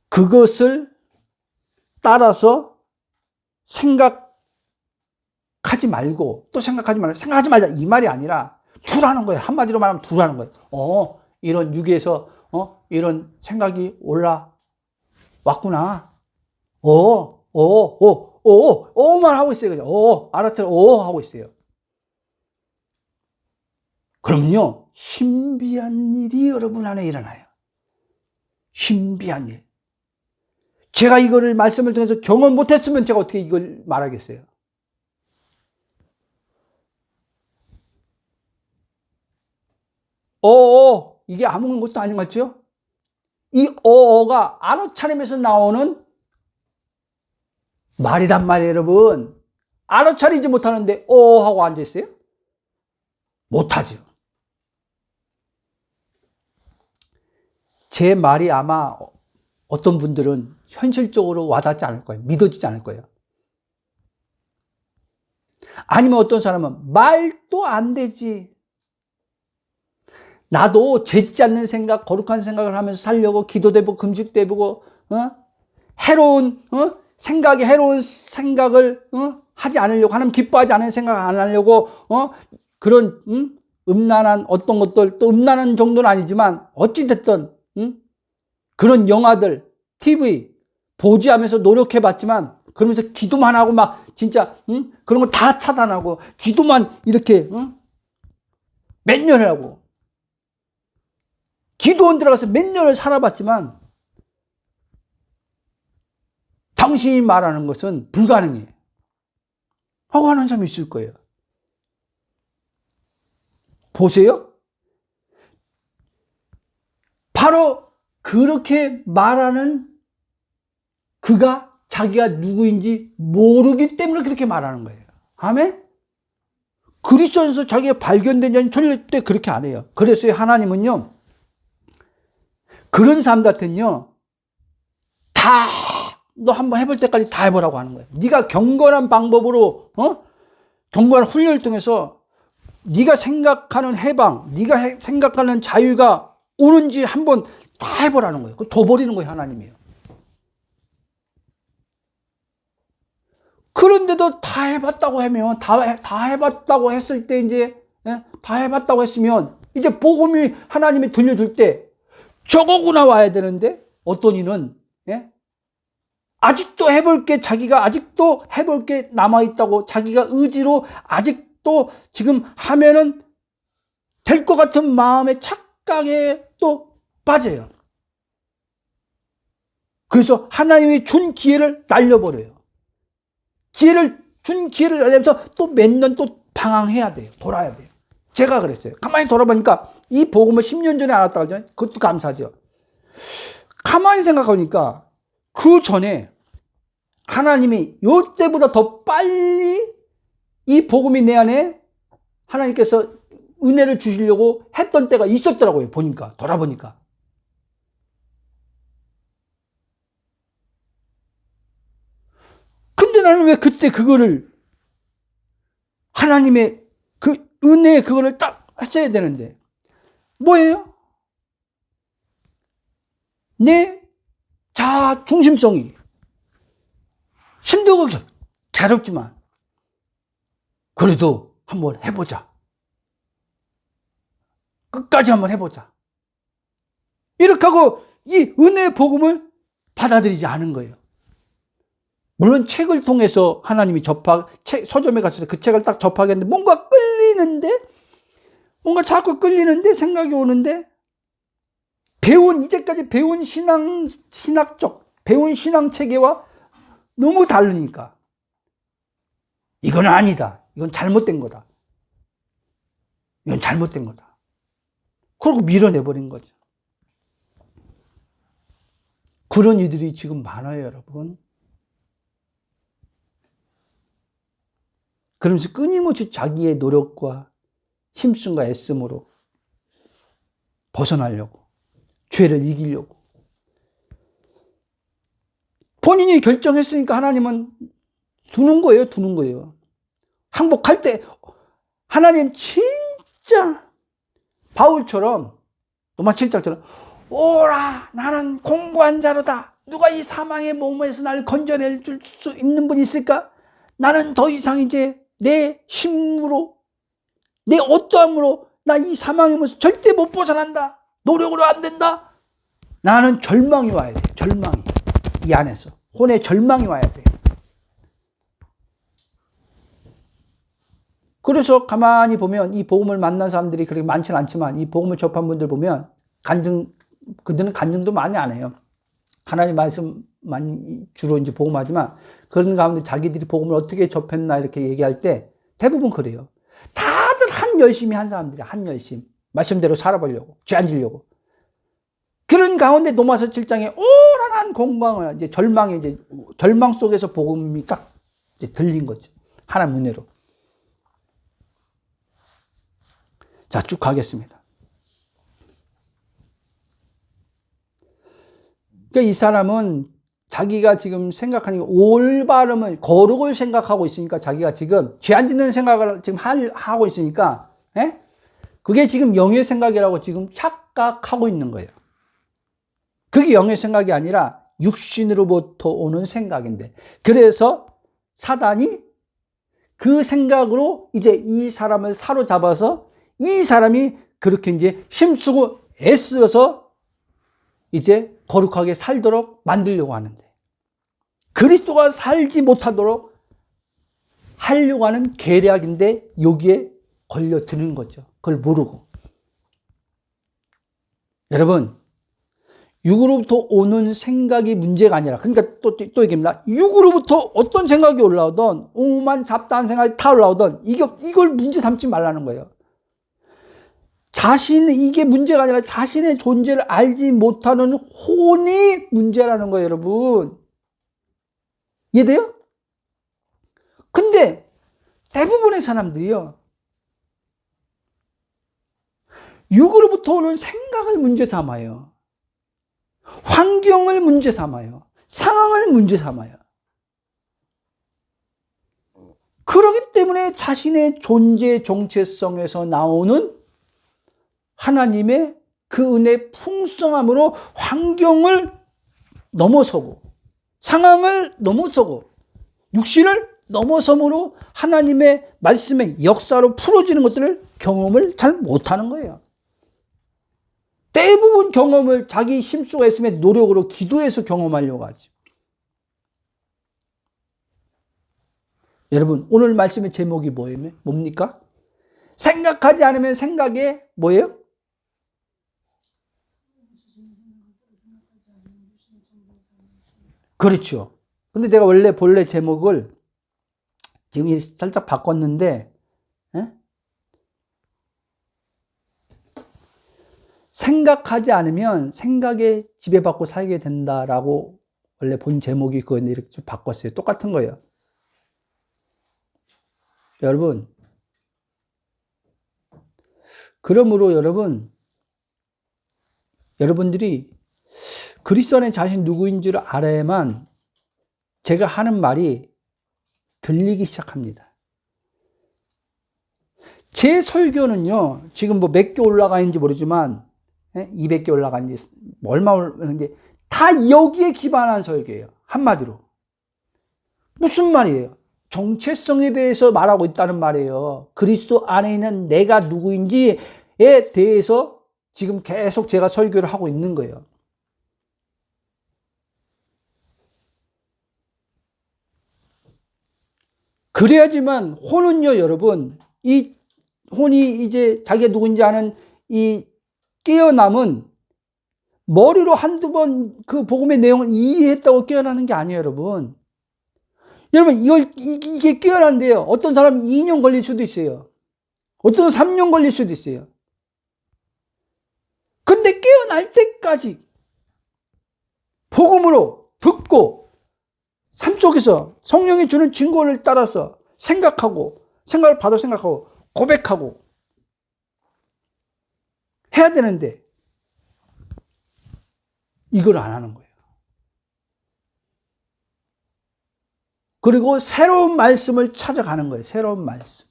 그것을 따라서 생각하지 말고, 또 생각하지 말자 이 말이 아니라 두라는 거예요. 한마디로 말하면 두라는 거예요. 이런 육에서 이런 생각이 올라왔구나. 만 하고 있어요. 그죠? 알았죠? 하고 있어요. 그럼요, 신비한 일이 여러분 안에 일어나요. 신비한 일. 제가 이거를 말씀을 통해서 경험 못했으면 제가 어떻게 이걸 말하겠어요? 이게 아무것도 아닌 것 같죠? 이 가 알아차림에서 나오는 말이란 말이에요, 여러분. 알아차리지 못하는데 하고 앉아있어요? 못하죠. 제 말이 아마 어떤 분들은 현실적으로 와닿지 않을 거예요. 믿어지지 않을 거예요. 아니면 어떤 사람은 말도 안 되지. 나도 죄짓지 않는 생각, 거룩한 생각을 하면서 살려고 기도도 해보고 금식도 해보고 해로운 생각을 하지 않으려고, 하나님 기뻐하지 않는 생각 안 하려고 그런 음란한 어떤 것들, 또 음란한 정도는 아니지만 어찌됐든 그런 영화들, TV 보지하면서 노력해봤지만, 그러면서 기도만 하고 막 진짜 그런 거 다 차단하고 기도만 이렇게 몇 년을 하고 기도원 들어가서 몇 년을 살아봤지만 당신이 말하는 것은 불가능해 하고 하는 사람이 있을 거예요. 보세요. 바로 그렇게 말하는 그가 자기가 누구인지 모르기 때문에 그렇게 말하는 거예요. 아멘? 그리스도에서 자기가 발견된 자는 절대 그렇게 안 해요. 그래서 하나님은요, 그런 사람들한테는요, 너 한번 해볼 때까지 다 해보라고 하는 거예요. 네가 경건한 방법으로, 경건한 훈련을 통해서 네가 생각하는 해방, 네가 생각하는 자유가 오는지 한번 다 해보라는 거예요. 둬 버리는 거예요, 하나님이요. 그런데도 다 해봤다고 하면, 다 해봤다고 했을 때, 다 해봤다고 했으면, 이제 복음이 하나님이 들려줄 때, 저거구나 와야 되는데, 어떤 이는, 아직도 자기가 아직도 해볼 게 남아있다고, 자기가 의지로 아직도 지금 하면은 될 것 같은 마음의 착각에 또 빠져요. 그래서 하나님이 준 기회를 날려버려요. 준 기회를 날려면서 또 몇 년 또 방황해야 돼요. 돌아야 돼요. 제가 그랬어요. 가만히 돌아보니까 이 복음을 10년 전에 알았다고 하잖아요. 그것도 감사하죠. 가만히 생각하니까 그 전에 하나님이 이때보다 더 빨리 이 복음이 내 안에 하나님께서 은혜를 주시려고 했던 때가 있었더라고요. 돌아보니까. 근데 나는 왜 그때 그거를 하나님의 그 은혜의 그거를 딱 했어야 되는데, 뭐예요? 내 자아 중심성이 힘들고 괴롭지만 그래도 한번 해보자. 끝까지 한번 해보자. 이렇게 하고 이 은혜의 복음을 받아들이지 않은 거예요. 물론 책을 통해서 하나님이 서점에 갔을 때 그 책을 딱 접하겠는데 뭔가 끌리는데 뭔가 자꾸 끌리는데, 생각이 오는데, 이제까지 배운 배운 신앙 체계와 너무 다르니까. 이건 아니다. 이건 잘못된 거다. 이건 잘못된 거다. 그러고 밀어내버린 거죠. 그런 이들이 지금 많아요, 여러분. 그러면서 끊임없이 자기의 노력과 힘씀과 애씀으로 벗어나려고, 죄를 이기려고. 본인이 결정했으니까 하나님은 두는 거예요. 항복할 때 하나님 진짜 바울처럼, 로마 7장처럼 오라, 나는 공고한 자로다. 누가 이 사망의 몸에서 나를 건져낼 수 있는 분이 있을까? 나는 더 이상 이제 내 힘으로, 내 어떠함으로 나 이 사망의 몸에서 절대 못 벗어난다. 노력으로 안 된다. 나는 절망이 와야 돼. 절망이. 이 안에서 혼의 절망이 와야 돼. 그래서 가만히 보면 이 복음을 만난 사람들이 그렇게 많지는 않지만, 이 복음을 접한 분들 보면 그들은 간증도 많이 안 해요. 하나님 말씀 많이 주로 이제 복음하지만, 그런 가운데 자기들이 복음을 어떻게 접했나 이렇게 얘기할 때 대부분 그래요. 다들 열심히 한 사람들이 열심. 말씀대로 살아보려고, 죄 안 지려고. 그런 가운데 로마서 7장에 오란한 공방을, 이제 절망 속에서 복음이 딱 이제 들린 거죠. 하나님 은혜로. 자, 쭉 가겠습니다. 그러니까 이 사람은 자기가 지금 생각하는 올바름을, 거룩을 생각하고 있으니까, 자기가 지금 죄 안 짓는 생각을 지금 하고 있으니까, 그게 지금 영의 생각이라고 지금 착각하고 있는 거예요. 그게 영의 생각이 아니라 육신으로부터 오는 생각인데, 그래서 사단이 그 생각으로 이제 이 사람을 사로잡아서 이 사람이 그렇게 이제 힘쓰고 애써서 이제 거룩하게 살도록 만들려고 하는데, 그리스도가 살지 못하도록 하려고 하는 계략인데 여기에 걸려드는 거죠. 그걸 모르고. 여러분, 육으로부터 오는 생각이 문제가 아니라, 그러니까 또 얘기합니다. 육으로부터 어떤 생각이 올라오던, 오만 잡다한 생각이 다 올라오던, 이걸 문제 삼지 말라는 거예요. 이게 문제가 아니라 자신의 존재를 알지 못하는 혼이 문제라는 거예요, 여러분. 이해돼요? 근데 대부분의 사람들이요, 육으로부터 오는 생각을 문제 삼아요. 환경을 문제 삼아요. 상황을 문제 삼아요. 그렇기 때문에 자신의 존재 정체성에서 나오는 하나님의 그 은혜의 풍성함으로 환경을 넘어서고, 상황을 넘어서고, 육신을 넘어섬으로 하나님의 말씀의 역사로 풀어지는 것들을 경험을 잘 못하는 거예요. 대부분 경험을 자기 힘쓰고 애씀의 노력으로, 기도해서 경험하려고 하죠. 여러분, 오늘 말씀의 제목이 뭡니까? 생각하지 않으면 생각에 뭐예요? 그렇죠. 근데 제가 본래 제목을 지금 살짝 바꿨는데, 생각하지 않으면 생각에 지배받고 살게 된다라고 원래 본 제목이 그건데 이렇게 좀 바꿨어요. 똑같은 거예요. 여러분, 그러므로 여러분들이 그리스도 안에 자신 누구인 줄 알아야만 제가 하는 말이 들리기 시작합니다. 제 설교는요, 지금 몇 개 올라가 있는지 모르지만, 200개 올라가는지, 얼마 올라가는지, 다 여기에 기반한 설교예요. 한마디로. 무슨 말이에요? 정체성에 대해서 말하고 있다는 말이에요. 그리스도 안에 있는 내가 누구인지에 대해서 지금 계속 제가 설교를 하고 있는 거예요. 그래야지만 혼은요, 여러분, 이 혼이 이제 자기가 누군지 아는 이 깨어남은 머리로 한두 번 그 복음의 내용을 이해했다고 깨어나는 게 아니에요, 여러분. 여러분, 이게 깨어나는데요. 어떤 사람은 2년 걸릴 수도 있어요. 어떤 사람은 3년 걸릴 수도 있어요. 근데 깨어날 때까지 복음으로 듣고 삶 속에서 성령이 주는 증거를 따라서 생각을 받아 생각하고 고백하고 해야 되는데 이걸 안 하는 거예요. 그리고 새로운 말씀을 찾아가는 거예요. 새로운 말씀.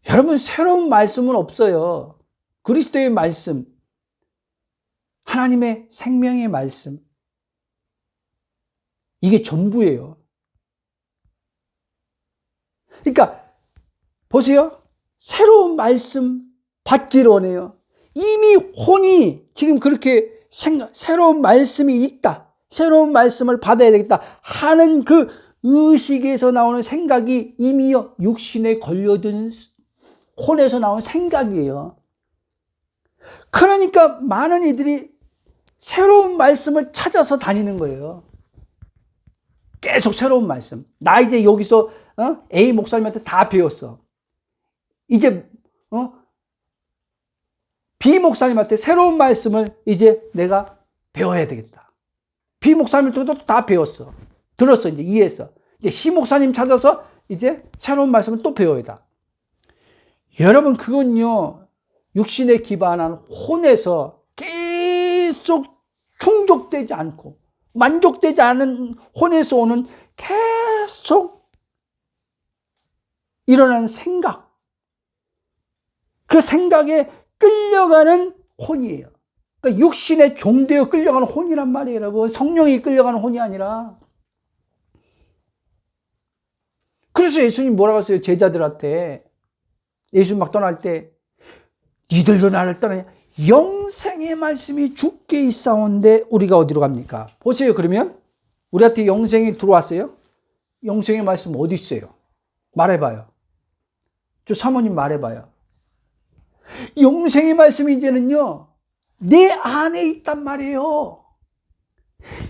여러분, 새로운 말씀은 없어요. 그리스도의 말씀, 하나님의 생명의 말씀, 이게 전부예요. 그러니까 보세요. 새로운 말씀 받기를 원해요. 이미 혼이 지금 그렇게 새로운 말씀이 있다, 새로운 말씀을 받아야 되겠다 하는 그 의식에서 나오는 생각이 이미 육신에 걸려든 혼에서 나온 생각이에요. 그러니까 많은 이들이 새로운 말씀을 찾아서 다니는 거예요. 계속 새로운 말씀. 나 이제 여기서 A 목사님한테 다 배웠어. 이제 B 목사님한테 새로운 말씀을 이제 내가 배워야 되겠다. B 목사님한테도 다 배웠어. 들었어. 이제 이해했어. 이제 C 목사님 찾아서 이제 새로운 말씀을 또 배워야 돼. 여러분, 그건요, 육신에 기반한 혼에서 계속 충족되지 않고 만족되지 않은 혼에서 오는 계속 일어나는 생각, 그 생각에 끌려가는 혼이에요. 그러니까 육신에 종되어 끌려가는 혼이란 말이에요, 여러분. 성령이 끌려가는 혼이 아니라. 그래서 예수님 뭐라고 했어요? 제자들한테, 예수 막 떠날 때, 니들도 나를 떠나냐? 영생의 말씀이 주께 있사온데 우리가 어디로 갑니까? 보세요. 그러면 우리한테 영생이 들어왔어요? 영생의 말씀 어디 있어요? 말해봐요. 저 사모님 말해봐요. 영생의 말씀이 이제는요, 내 안에 있단 말이에요.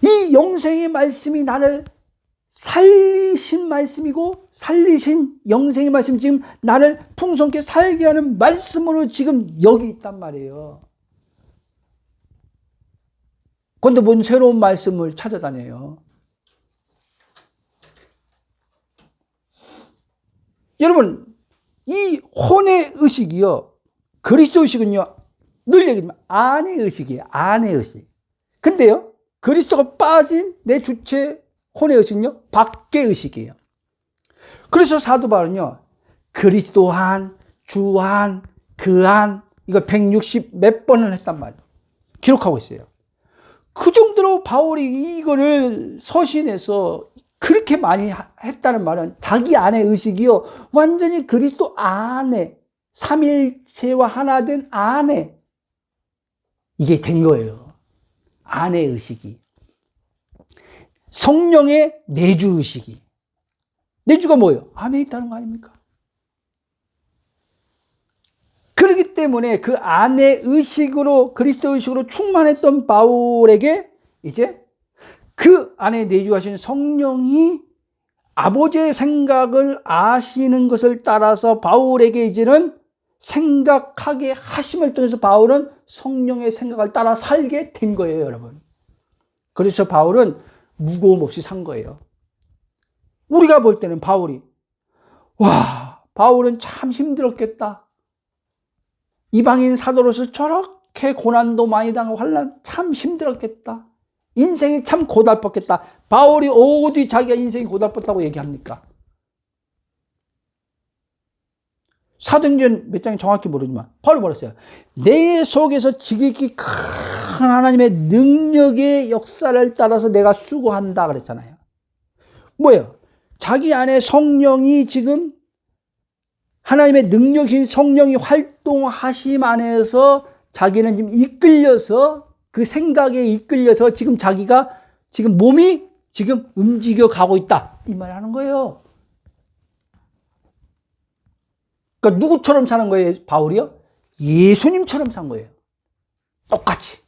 이 영생의 말씀이 나를 살리신 말씀이고, 살리신 영생의 말씀, 지금 나를 풍성케 살게 하는 말씀으로 지금 여기 있단 말이에요. 그런데 뭔 새로운 말씀을 찾아다녀요. 여러분, 이 혼의 의식이요, 그리스도 의식은요, 늘 얘기하지만 안의 의식이에요. 안의 의식. 근데요, 그리스도가 빠진 내 주체 혼의 의식은요, 밖의 의식이에요. 그래서 사도 바울은요, 그리스도 한, 주 한, 그 한, 이거 160 몇 번을 했단 말이에요. 기록하고 있어요. 그 정도로 바울이 이거를 서신에서 그렇게 많이 했다는 말은 자기 안의 의식이요, 완전히 그리스도 안에, 삼일체와 하나 된 안에 이게 된 거예요. 안의 의식이. 성령의 내주 의식이. 내주가 뭐예요? 안에 있다는 거 아닙니까? 그렇기 때문에 그 안의 의식으로, 그리스도 의식으로 충만했던 바울에게 이제 그 안에 내주하신 성령이 아버지의 생각을 아시는 것을 따라서 바울에게 이제는 생각하게 하심을 통해서 바울은 성령의 생각을 따라 살게 된 거예요, 여러분. 그래서 바울은 무거움 없이 산 거예요. 우리가 볼 때는 바울이, 와, 바울은 참 힘들었겠다. 이방인 사도로서 저렇게 고난도 많이 당하고 환난 참 힘들었겠다. 인생이 참 고달팠겠다. 바울이 어디 자기가 인생이 고달팠다고 얘기합니까? 사도행전 몇 장이 정확히 모르지만 바울이 뭐랬어요? 내 속에서 지극히 큰 하나님의 능력의 역사를 따라서 내가 수고한다 그랬잖아요. 뭐예요? 자기 안에 성령이 지금, 하나님의 능력인 성령이 활동하심 안에서 자기는 지금 이끌려서, 그 생각에 이끌려서 지금 자기가 지금 몸이 지금 움직여 가고 있다, 이 말 하는 거예요. 그러니까 누구처럼 사는 거예요, 바울이요? 예수님처럼 산 거예요. 똑같이.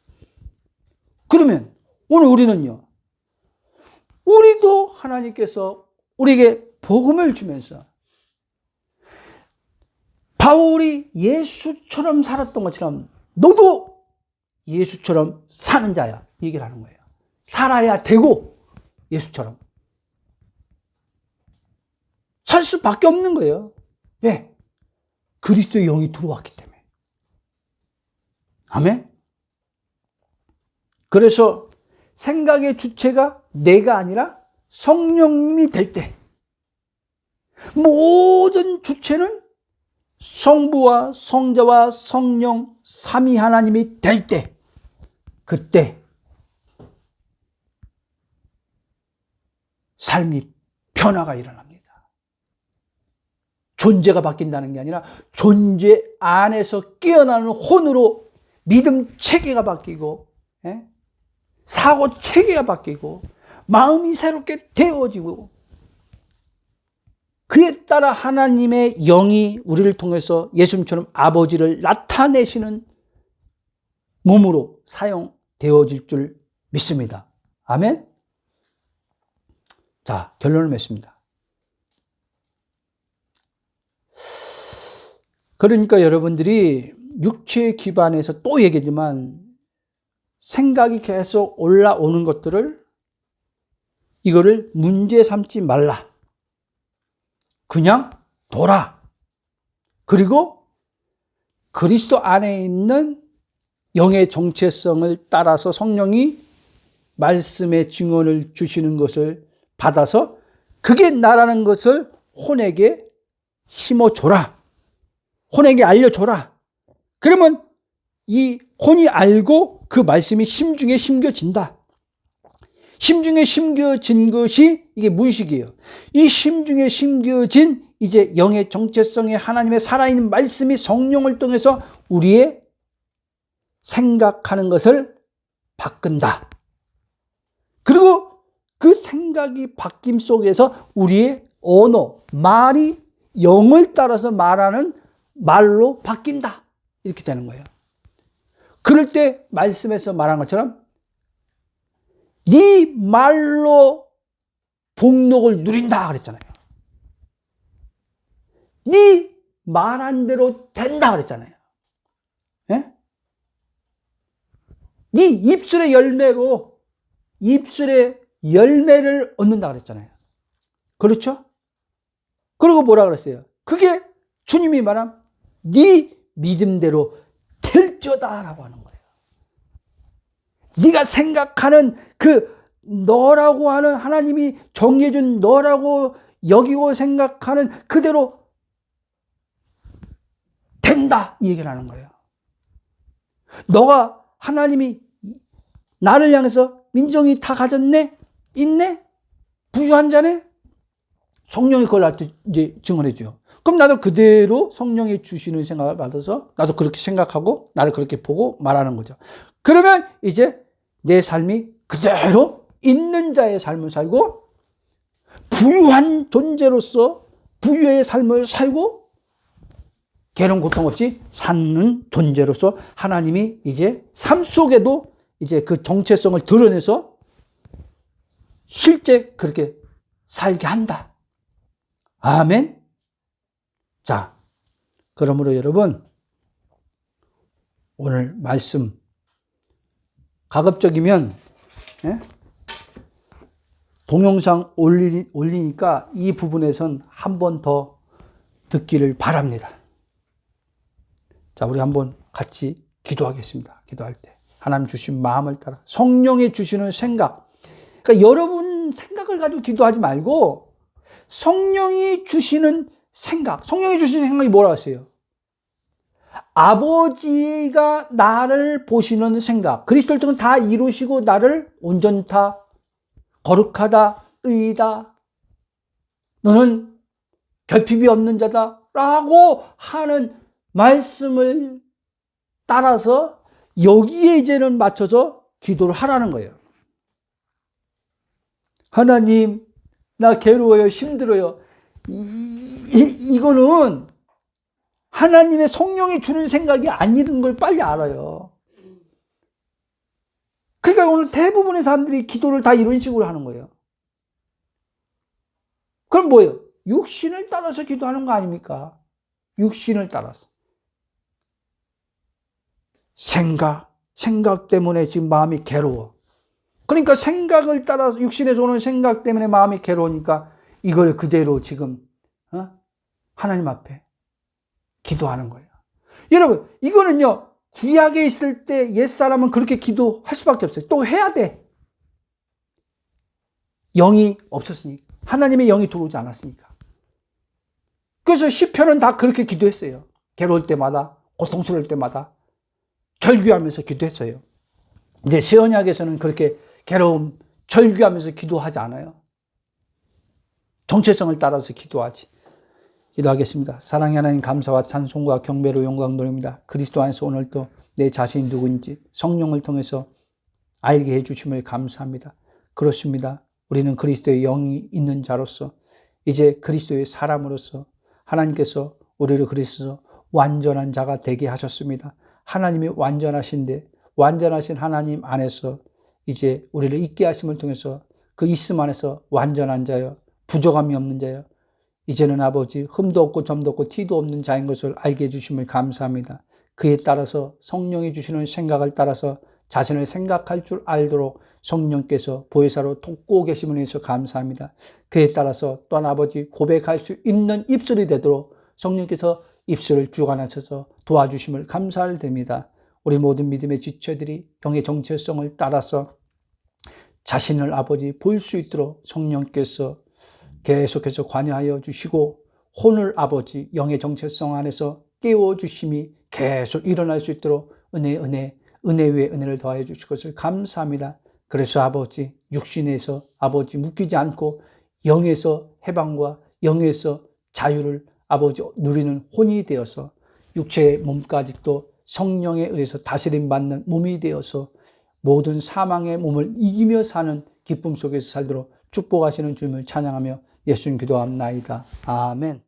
그러면 오늘 우리는요, 우리도 하나님께서 우리에게 복음을 주면서 바울이 예수처럼 살았던 것처럼 너도 예수처럼 사는 자야, 얘기를 하는 거예요. 살아야 되고 예수처럼 살 수밖에 없는 거예요. 왜? 그리스도의 영이 들어왔기 때문에. 아멘? 그래서 생각의 주체가 내가 아니라 성령님이 될 때, 모든 주체는 성부와 성자와 성령 삼위 하나님이 될 때, 그때 삶이 변화가 일어납니다. 존재가 바뀐다는 게 아니라 존재 안에서 깨어나는 혼으로 믿음 체계가 바뀌고, 사고 체계가 바뀌고, 마음이 새롭게 되어지고, 그에 따라 하나님의 영이 우리를 통해서 예수님처럼 아버지를 나타내시는 몸으로 사용되어질 줄 믿습니다. 아멘? 자, 결론을 맺습니다. 그러니까 여러분들이 육체 기반에서 또 얘기지만 생각이 계속 올라오는 것들을, 이거를 문제 삼지 말라. 그냥 둬라. 그리고 그리스도 안에 있는 영의 정체성을 따라서 성령이 말씀의 증언을 주시는 것을 받아서 그게 나라는 것을 혼에게 심어줘라. 혼에게 알려줘라. 그러면 이 혼이 알고 그 말씀이 심중에 심겨진다. 심중에 심겨진 것이 이게 무의식이에요. 이 심중에 심겨진 이제 영의 정체성에 하나님의 살아있는 말씀이 성령을 통해서 우리의 생각하는 것을 바꾼다. 그리고 그 생각이 바뀜 속에서 우리의 언어, 말이 영을 따라서 말하는 말로 바뀐다. 이렇게 되는 거예요. 그럴 때 말씀에서 말한 것처럼 네 말로 복록을 누린다 그랬잖아요. 네 말한 대로 된다 그랬잖아요. 네? 네 입술의 열매로 입술의 열매를 얻는다 그랬잖아요. 그렇죠? 그리고 뭐라 그랬어요? 그게 주님이 말한 네 믿음대로 될저다라고 하는 거예요. 네가 생각하는 그 너라고 하는 하나님이 정해준 너라고 여기고 생각하는 그대로 된다 이 얘기를 하는 거예요. 너가 하나님이 나를 향해서 민정이 다 가졌네? 있네? 부유한 자네? 성령이 그걸 나한테 이제 증언해 줘요. 그럼 나도 그대로 성령이 주시는 생각을 받아서 나도 그렇게 생각하고 나를 그렇게 보고 말하는 거죠. 그러면 이제 내 삶이 그대로 있는 자의 삶을 살고 부유한 존재로서 부유의 삶을 살고 괴로운 고통 없이 사는 존재로서 하나님이 이제 삶 속에도 이제 그 정체성을 드러내서 실제 그렇게 살게 한다. 아멘. 자, 그러므로 여러분 오늘 말씀 가급적이면 동영상 올리니까 이 부분에선 한 번 더 듣기를 바랍니다. 자, 우리 한번 같이 기도하겠습니다. 기도할 때 하나님 주신 마음을 따라 성령이 주시는 생각, 그러니까 여러분 생각을 가지고 기도하지 말고 성령이 주시는 생각, 성령이 주시는 생각이 뭐라고 했어요? 아버지가 나를 보시는 생각, 그리스도를 통해 다 이루시고 나를 온전타, 거룩하다, 의이다, 너는 결핍이 없는 자다 라고 하는 말씀을 따라서 여기에 이제는 맞춰서 기도를 하라는 거예요. 하나님, 나 괴로워요, 힘들어요. 이거는 하나님의 성령이 주는 생각이 아닌 걸 빨리 알아요. 그러니까 오늘 대부분의 사람들이 기도를 다 이런 식으로 하는 거예요. 그럼 뭐예요? 육신을 따라서 기도하는 거 아닙니까? 육신을 따라서. 생각 때문에 지금 마음이 괴로워. 그러니까 생각을 따라서, 육신에서 오는 생각 때문에 마음이 괴로우니까 이걸 그대로 지금 하나님 앞에 기도하는 거예요. 여러분, 이거는요, 구약에 있을 때 옛사람은 그렇게 기도할 수밖에 없어요. 또 해야 돼. 영이 없었으니까. 하나님의 영이 들어오지 않았으니까. 그래서 시편은 다 그렇게 기도했어요. 괴로울 때마다, 고통스러울 때마다 절규하면서 기도했어요. 근데 새 언약에서는 그렇게 괴로움, 절규하면서 기도하지 않아요. 정체성을 따라서 기도하지. 기도하겠습니다. 사랑의 하나님, 감사와 찬송과 경배로 영광 돌립니다. 그리스도 안에서 오늘도 내 자신이 누구인지 성령을 통해서 알게 해주심을 감사합니다. 그렇습니다. 우리는 그리스도의 영이 있는 자로서 이제 그리스도의 사람으로서 하나님께서 우리를 그리스도 완전한 자가 되게 하셨습니다. 하나님이 완전하신데 완전하신 하나님 안에서 이제 우리를 있게 하심을 통해서 그 있음 안에서 완전한 자여, 부족함이 없는 자여, 이제는 아버지 흠도 없고 점도 없고 티도 없는 자인 것을 알게 해주심을 감사합니다. 그에 따라서 성령이 주시는 생각을 따라서 자신을 생각할 줄 알도록 성령께서 보혜사로 돕고 계심을 위해서 감사합니다. 그에 따라서 또한 아버지 고백할 수 있는 입술이 되도록 성령께서 입술을 주관하셔서 도와주심을 감사드립니다. 우리 모든 믿음의 지체들이 영의 정체성을 따라서 자신을 아버지 볼 수 있도록 성령께서 계속해서 관여하여 주시고 혼을 아버지 영의 정체성 안에서 깨워주심이 계속 일어날 수 있도록 은혜 위에 은혜를 더하여 주실 것을 감사합니다. 그래서 아버지 육신에서 아버지 묶이지 않고 영에서 해방과 영에서 자유를 아버지 누리는 혼이 되어서 육체의 몸까지도 성령에 의해서 다스림 받는 몸이 되어서 모든 사망의 몸을 이기며 사는 기쁨 속에서 살도록 축복하시는 주님을 찬양하며 예수님 기도합나이다. 아멘.